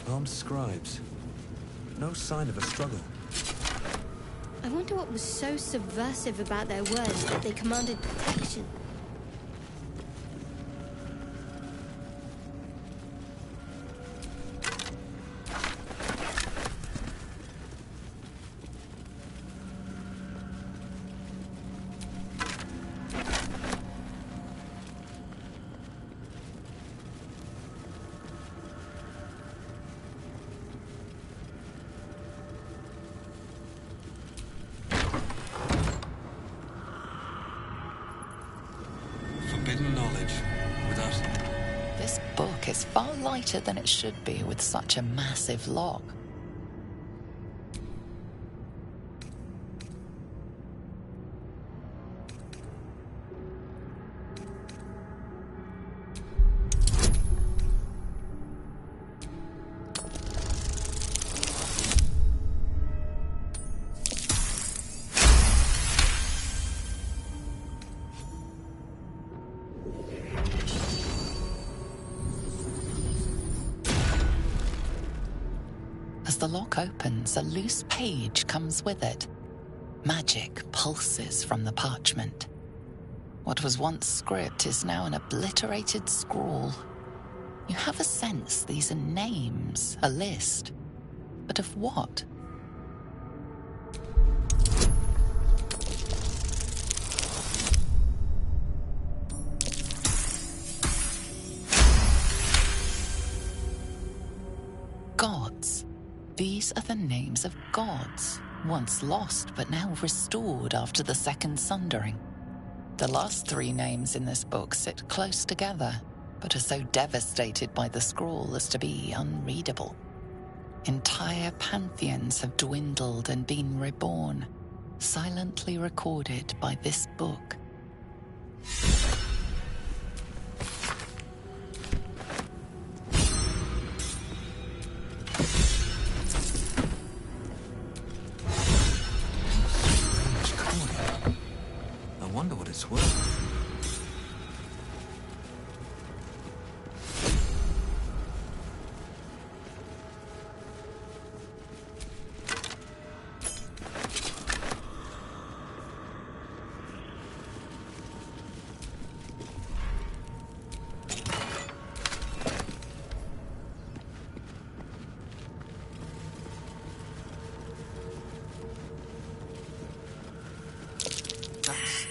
Armed scribes. No sign of a struggle. I wonder what was so subversive about their words that they commanded protection. It's far lighter than it should be with such a massive lock. As the lock opens, a loose page comes with it. Magic pulses from the parchment. What was once script is now an obliterated scrawl. You have a sense these are names, a list. But of what? Gods. These are the names of gods, once lost but now restored after the Second Sundering. The last three names in this book sit close together, but are so devastated by the scrawl as to be unreadable. Entire pantheons have dwindled and been reborn, silently recorded by this book. I wonder what it's worth.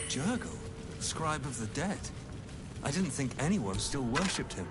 Jurgle, scribe of the dead. I didn't think anyone still worshipped him.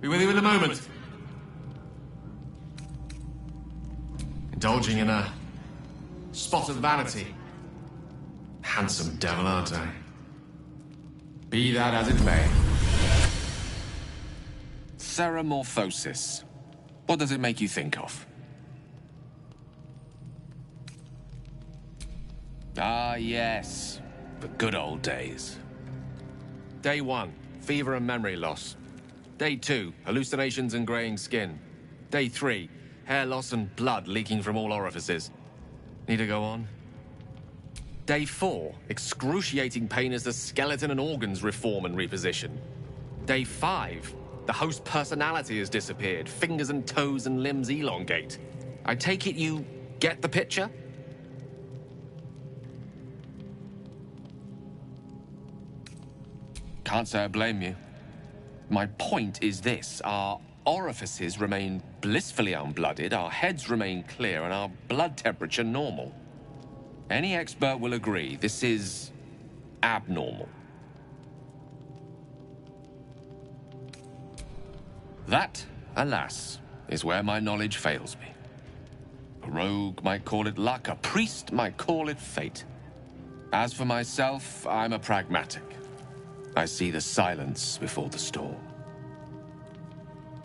Be with you in a moment. Indulging in a spot of vanity. Handsome devil, aren't I? Be that as it may. Ceramorphosis. What does it make you think of? Ah, yes. The good old days. Day 1, fever and memory loss. Day 2, hallucinations and graying skin. Day 3, hair loss and blood leaking from all orifices. Need to go on? Day 4, excruciating pain as the skeleton and organs reform and reposition. Day 5, the host personality has disappeared. Fingers and toes and limbs elongate. I take it you get the picture? Can't say I blame you. My point is this. Our orifices remain blissfully unblooded, our heads remain clear, and our blood temperature normal. Any expert will agree this is abnormal. That, alas, is where my knowledge fails me. A rogue might call it luck, a priest might call it fate. As for myself, I'm a pragmatic. I see the silence before the storm.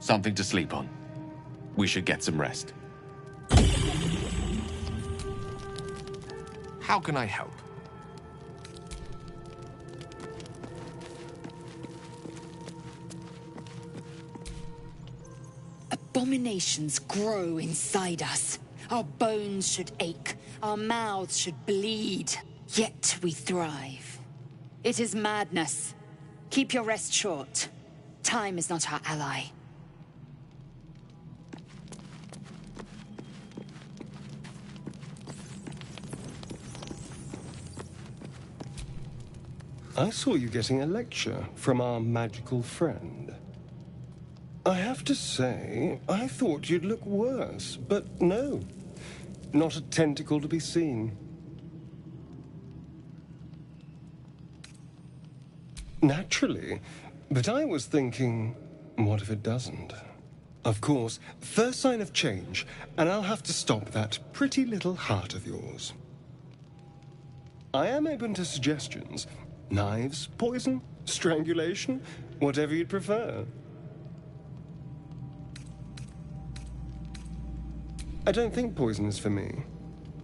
Something to sleep on. We should get some rest. How can I help? Abominations grow inside us. Our bones should ache. Our mouths should bleed. Yet we thrive. It is madness. Keep your rest short. Time is not our ally. I saw you getting a lecture from our magical friend. I have to say, I thought you'd look worse, but no. Not a tentacle to be seen. Naturally, but I was thinking, what if it doesn't? Of course, first sign of change, and I'll have to stop that pretty little heart of yours. I am open to suggestions. Knives, poison, strangulation, whatever you'd prefer. I don't think poison is for me.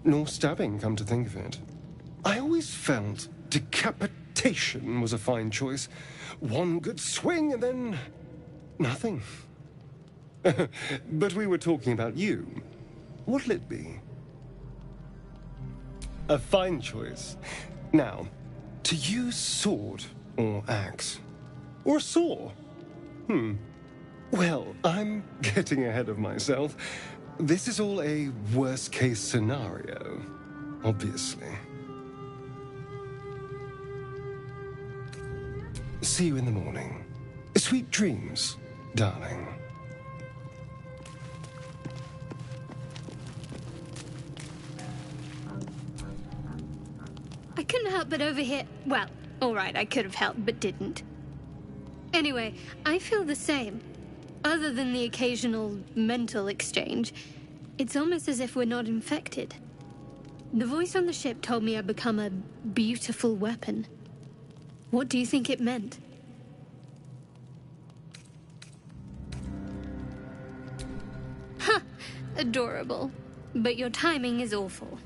Nor stabbing, come to think of it. I always felt decapitation was a fine choice. One good swing and then nothing. But we were talking about you. What'll it be? A fine choice. Now, to use sword or axe. Or saw. Well, I'm getting ahead of myself. This is all a worst-case scenario, obviously. See you in the morning. Sweet dreams, darling. I couldn't help but overhear... Well, alright, I could have helped, but didn't. Anyway, I feel the same. Other than the occasional mental exchange, it's almost as if we're not infected. The voice on the ship told me I'd become a beautiful weapon. What do you think it meant? Ha! Adorable. But your timing is awful.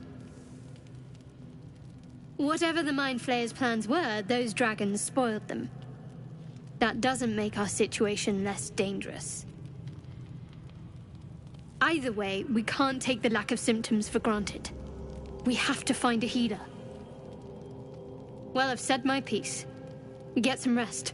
Whatever the Mind Flayer's plans were, those dragons spoiled them. That doesn't make our situation less dangerous. Either way, we can't take the lack of symptoms for granted. We have to find a healer. Well, I've said my piece. Get some rest.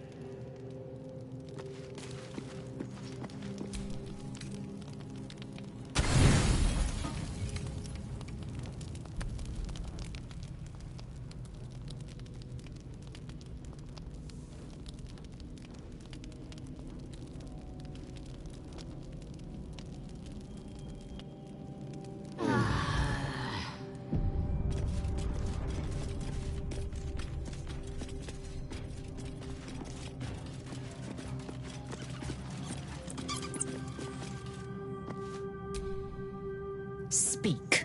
Speak.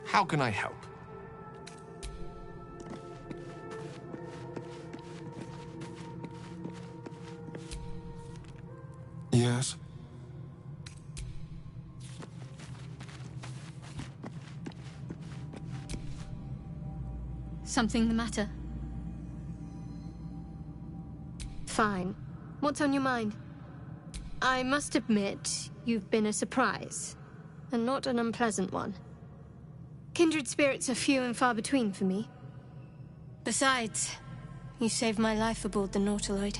How can I help? Yes? Something the matter? Fine. What's on your mind? I must admit, you've been a surprise, and not an unpleasant one. Kindred spirits are few and far between for me. Besides, you saved my life aboard the Nautiloid.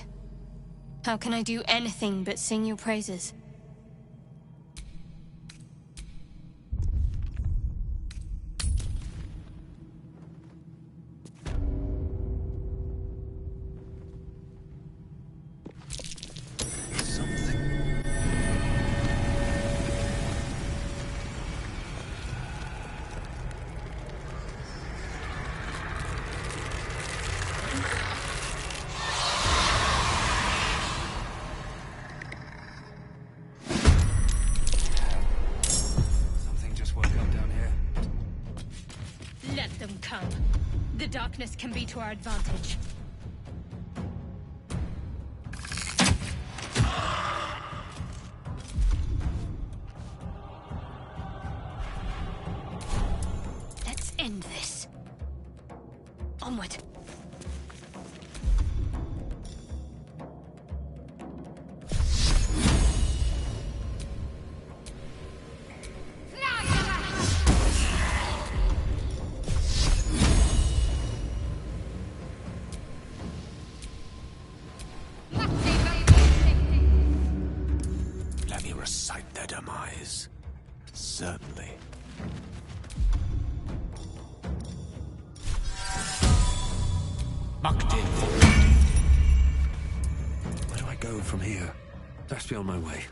How can I do anything but sing your praises? Let them come. The darkness can be to our advantage. Let's end this. Onward. Best be on my way.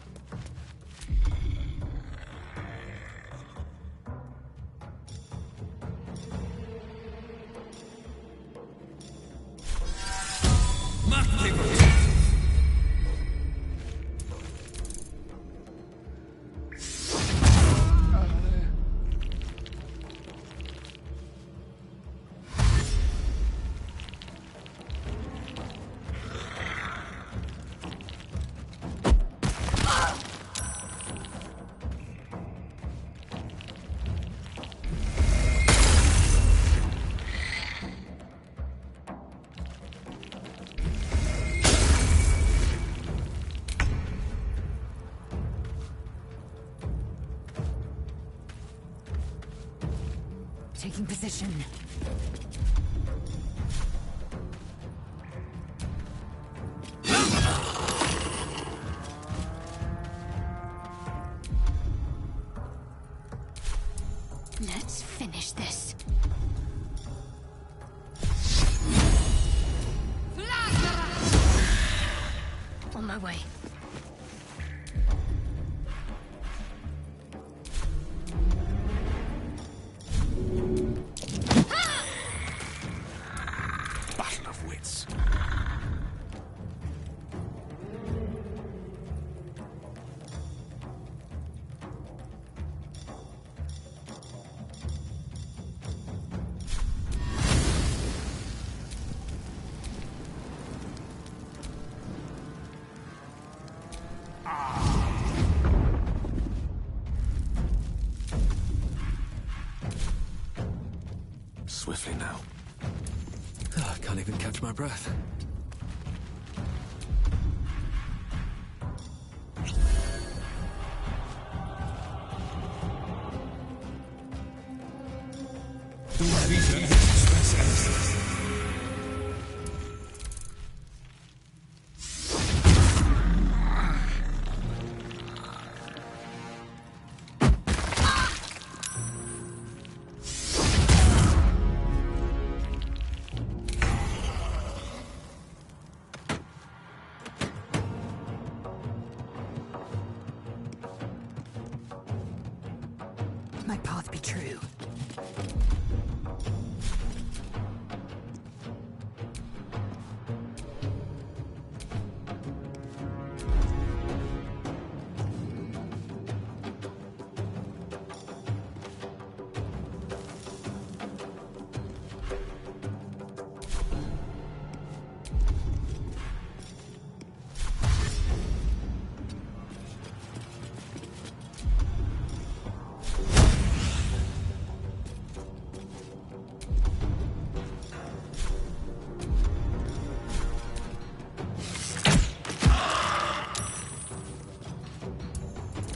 Taking position. Let's finish this. On my way. Battle of wits. Swiftly now. I can't even catch my breath. My path be true.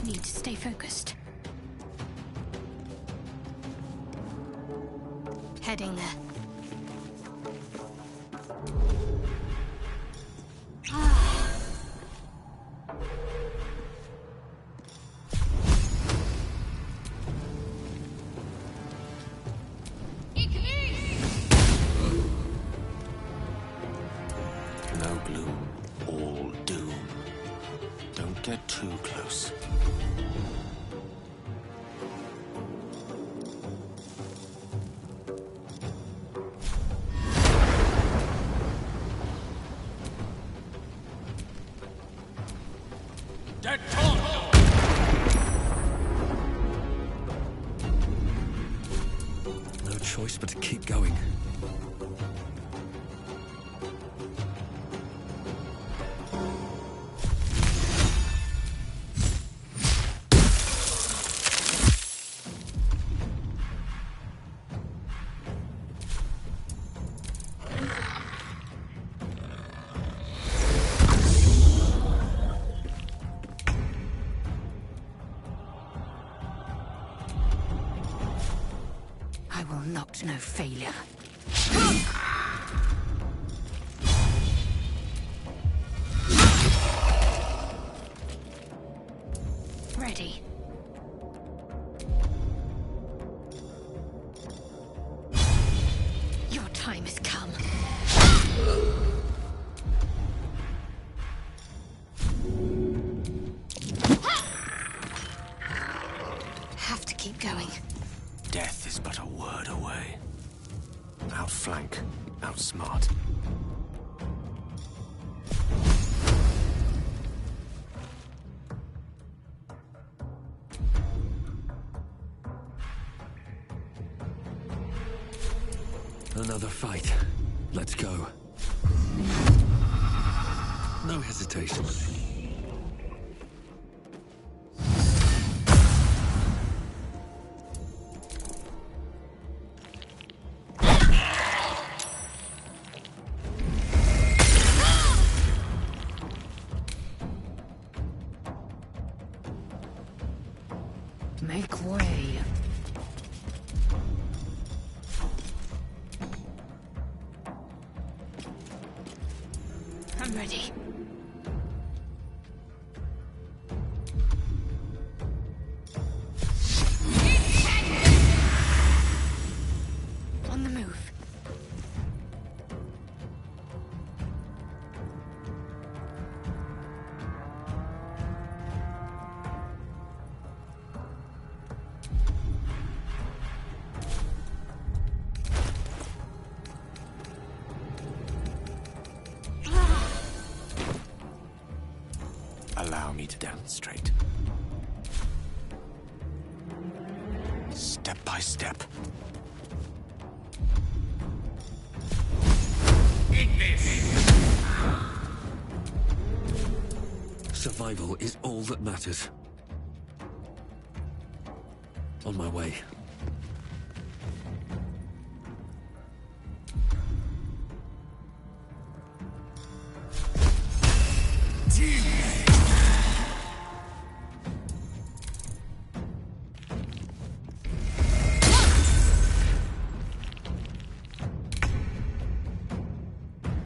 Need to stay focused. Heading there. No gloom, all doom. Don't get too close. Dead Tom! No choice but to keep going. I will not know failure. Ready. Your time has come. flank. Outsmart. Another fight. Let's go. No hesitation. Make way. I'm ready. On the move. Allow me to demonstrate. Step by step. Eat this! Survival is all that matters. On my way.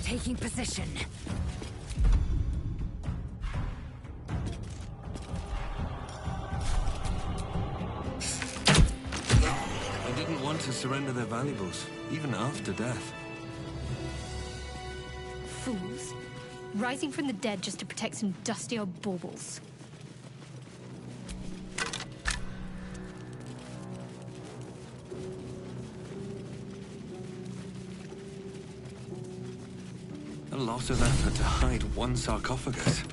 Taking position. I didn't want to surrender their valuables, even after death. Fools. Rising from the dead just to protect some dusty old baubles. A lot of effort to hide one sarcophagus.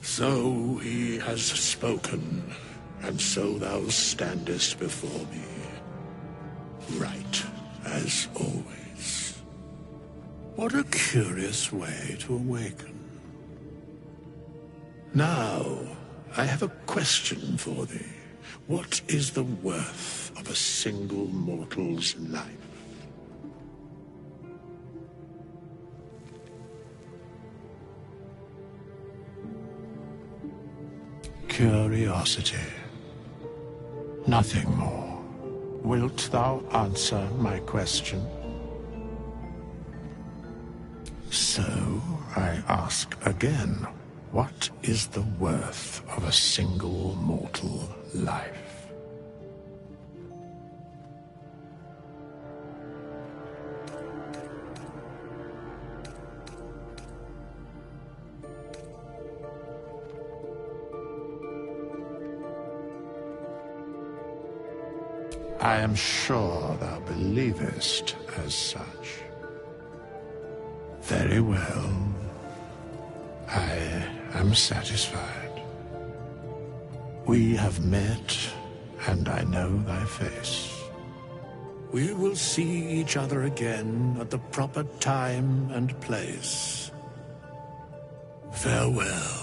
So he has spoken, and so thou standest before me. Right, as always. What a curious way to awaken. Now, I have a question for thee. What is the worth of a single mortal's life? Curiosity. Nothing more. Wilt thou answer my question? So, I ask again, what is the worth of a single mortal life? I am sure thou believest as such. Very well. I am satisfied. We have met, and I know thy face. We will see each other again at the proper time and place. Farewell.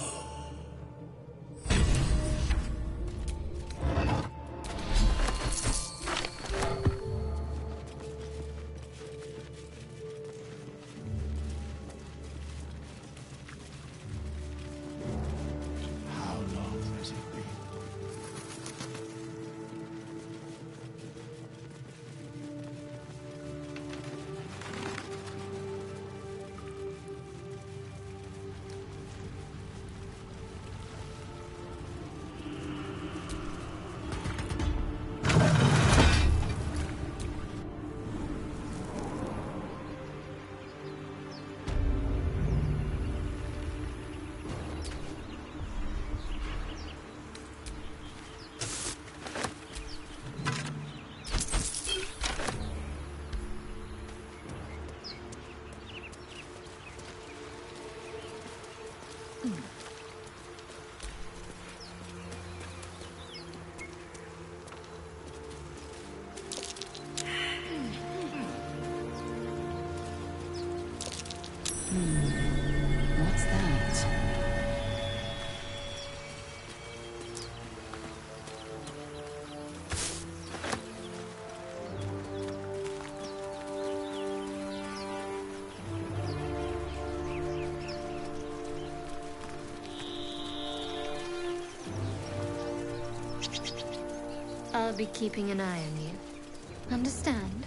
What's that? I'll be keeping an eye on you. Understand?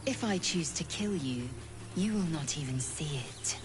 If I choose to kill you, you will not even see it.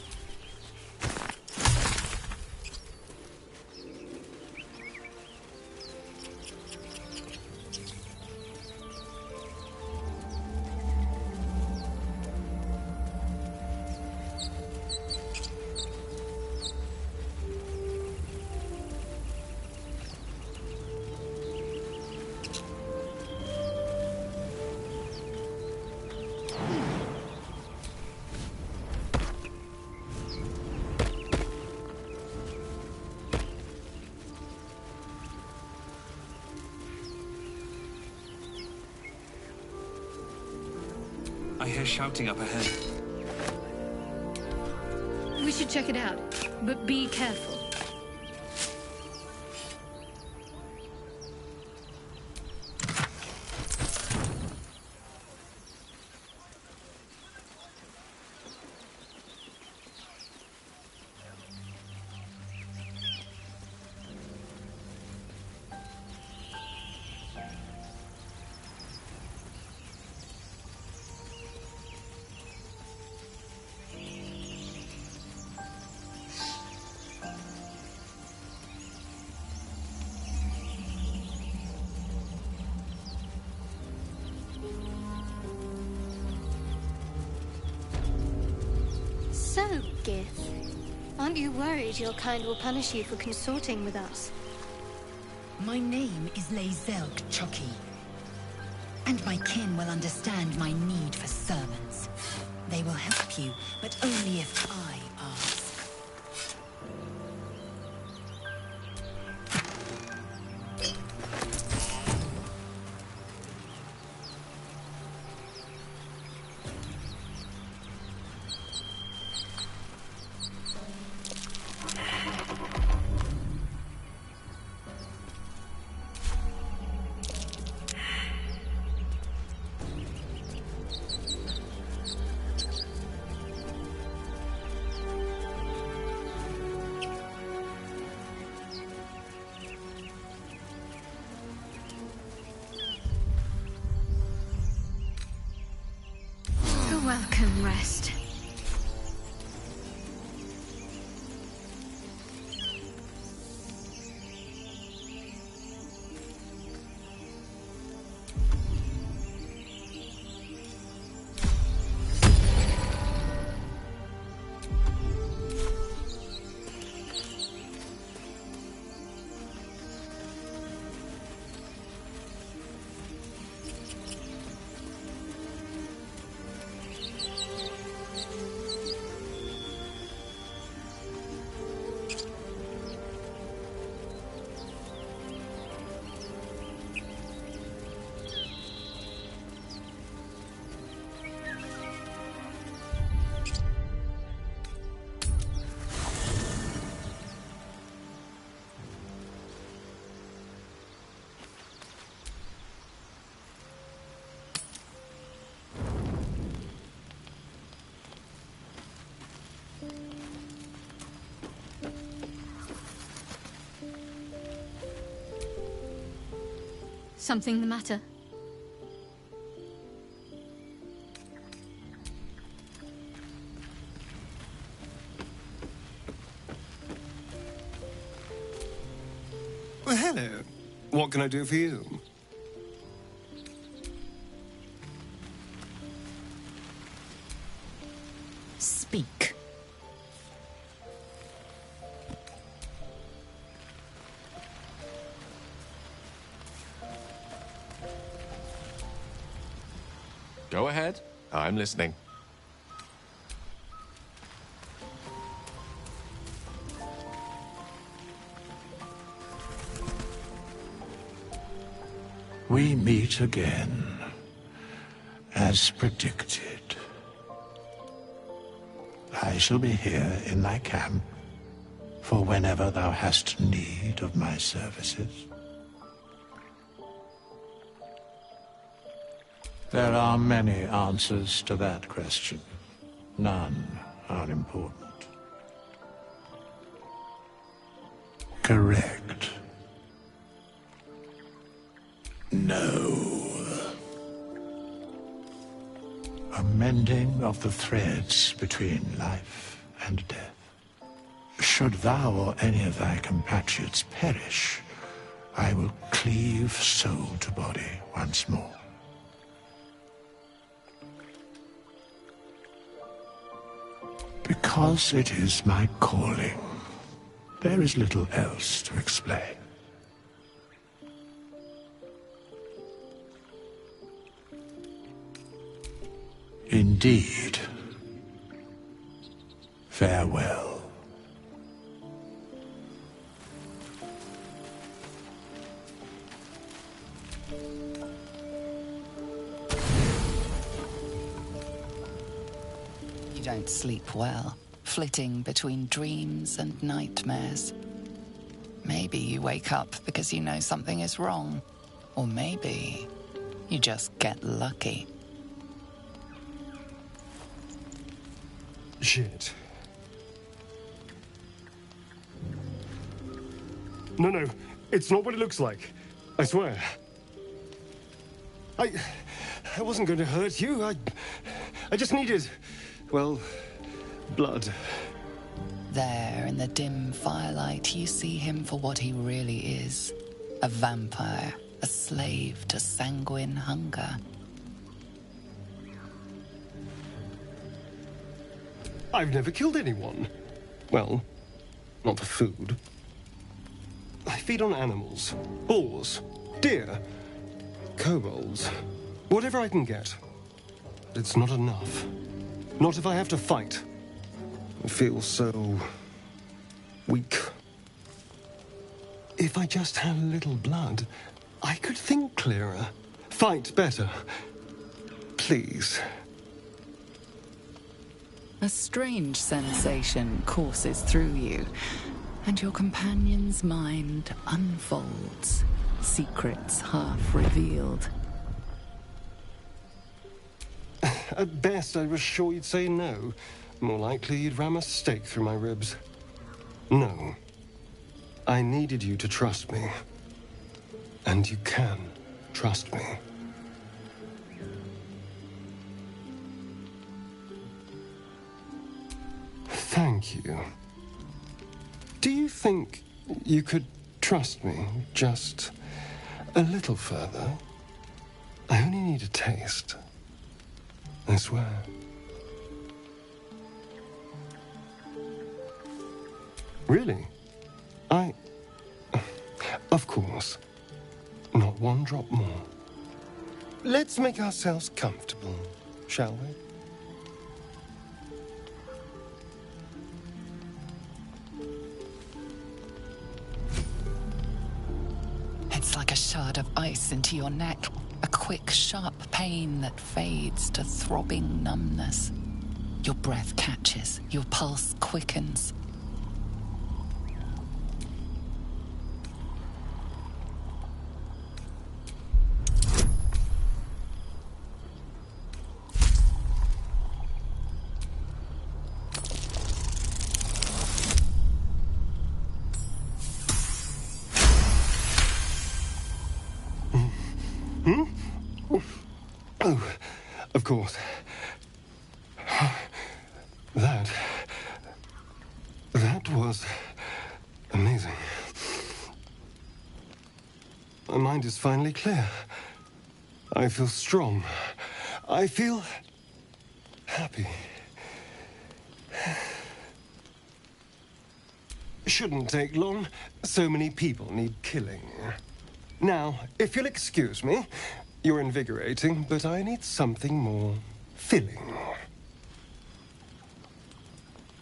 I hear shouting up ahead. We should check it out, but be careful. So, Gith, aren't you worried your kind will punish you for consorting with us? My name is Lae'zel K'Choki, and my kin will understand my need for servants. They will help you, but only if I ask. Welcome, rest. Something the matter? Well, hello. What can I do for you? Speak. Go ahead. I'm listening. We meet again, as predicted. I shall be here in thy camp for whenever thou hast need of my services. There are many answers to that question. None are important. Correct. No. A mending of the threads between life and death. Should thou or any of thy compatriots perish, I will cleave soul to body once more. Because it is my calling, there is little else to explain. Indeed. Farewell. You don't sleep well, flitting between dreams and nightmares. Maybe you wake up because you know something is wrong. Or maybe you just get lucky. Shit. No, it's not what it looks like. I swear. I wasn't going to hurt you. I just needed, well, blood. There, in the dim firelight, you see him for what he really is. A vampire, a slave to sanguine hunger. I've never killed anyone. Well, not for food. I feed on animals. Boars. Deer. Kobolds. Whatever I can get. But it's not enough. Not if I have to fight. I feel so weak. If I just had a little blood, I could think clearer. Fight better. Please. A strange sensation courses through you, and your companion's mind unfolds, secrets half revealed. At best, I was sure you'd say no. More likely, you'd ram a stake through my ribs. No. I needed you to trust me. And you can trust me. Thank you. Do you think you could trust me just a little further? I only need a taste. I swear. Really? Of course. Not one drop more. Let's make ourselves comfortable, shall we? It's like a shard of ice into your neck. A quick, sharp pain that fades to throbbing numbness. Your breath catches, your pulse quickens. Oh, of course. That was amazing. My mind is finally clear. I feel strong. I feel happy. Shouldn't take long. So many people need killing. Now, if you'll excuse me, you're invigorating, but I need something more filling.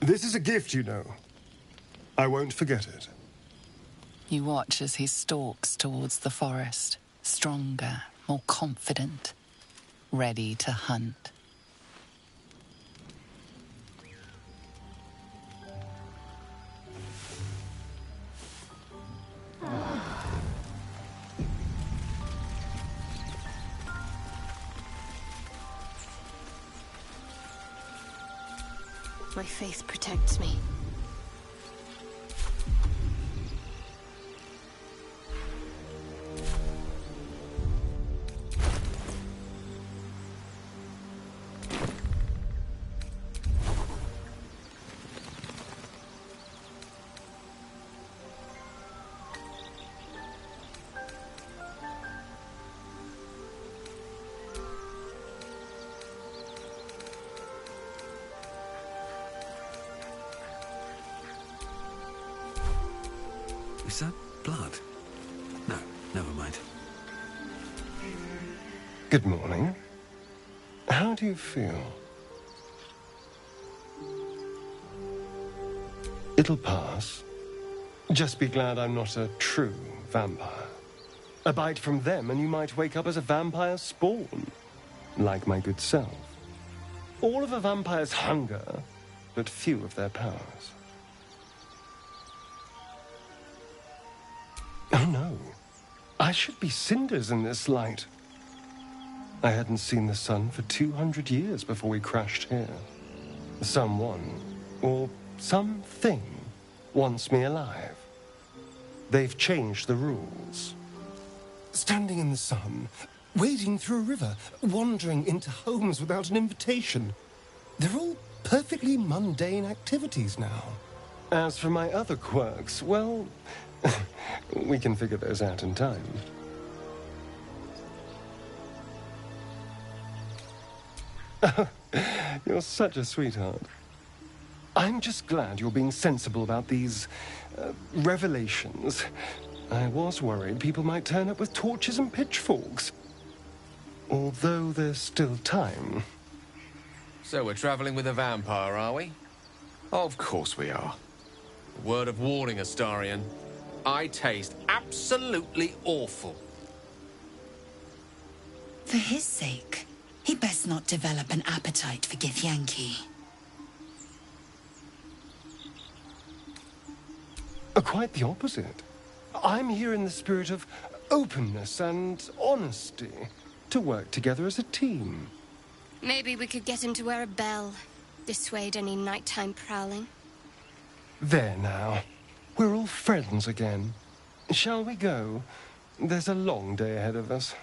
This is a gift, you know. I won't forget it. You watch as he stalks towards the forest, Stronger, more confident, ready to hunt. My faith protects me. Is that blood? No, never mind. Good morning. How do you feel? It'll pass. Just be glad I'm not a true vampire. A bite from them and you might wake up as a vampire spawn. Like my good self. All of a vampire's hunger, but few of their powers. Oh no. I should be cinders in this light. I hadn't seen the sun for 200 years before we crashed here. Someone, or something, wants me alive. They've changed the rules. Standing in the sun, wading through a river, wandering into homes without an invitation. They're all perfectly mundane activities now. As for my other quirks, well, we can figure those out in time. You're such a sweetheart. I'm just glad you're being sensible about these revelations. I was worried people might turn up with torches and pitchforks. Although there's still time. So we're traveling with a vampire, are we? Of course we are. Word of warning, Astarion. I taste absolutely awful. For his sake, he best not develop an appetite for Githyanki. Quite the opposite. I'm here in the spirit of openness and honesty to work together as a team. Maybe we could get him to wear a bell. Dissuade any nighttime prowling. There now. We're all friends again. Shall we go? There's a long day ahead of us.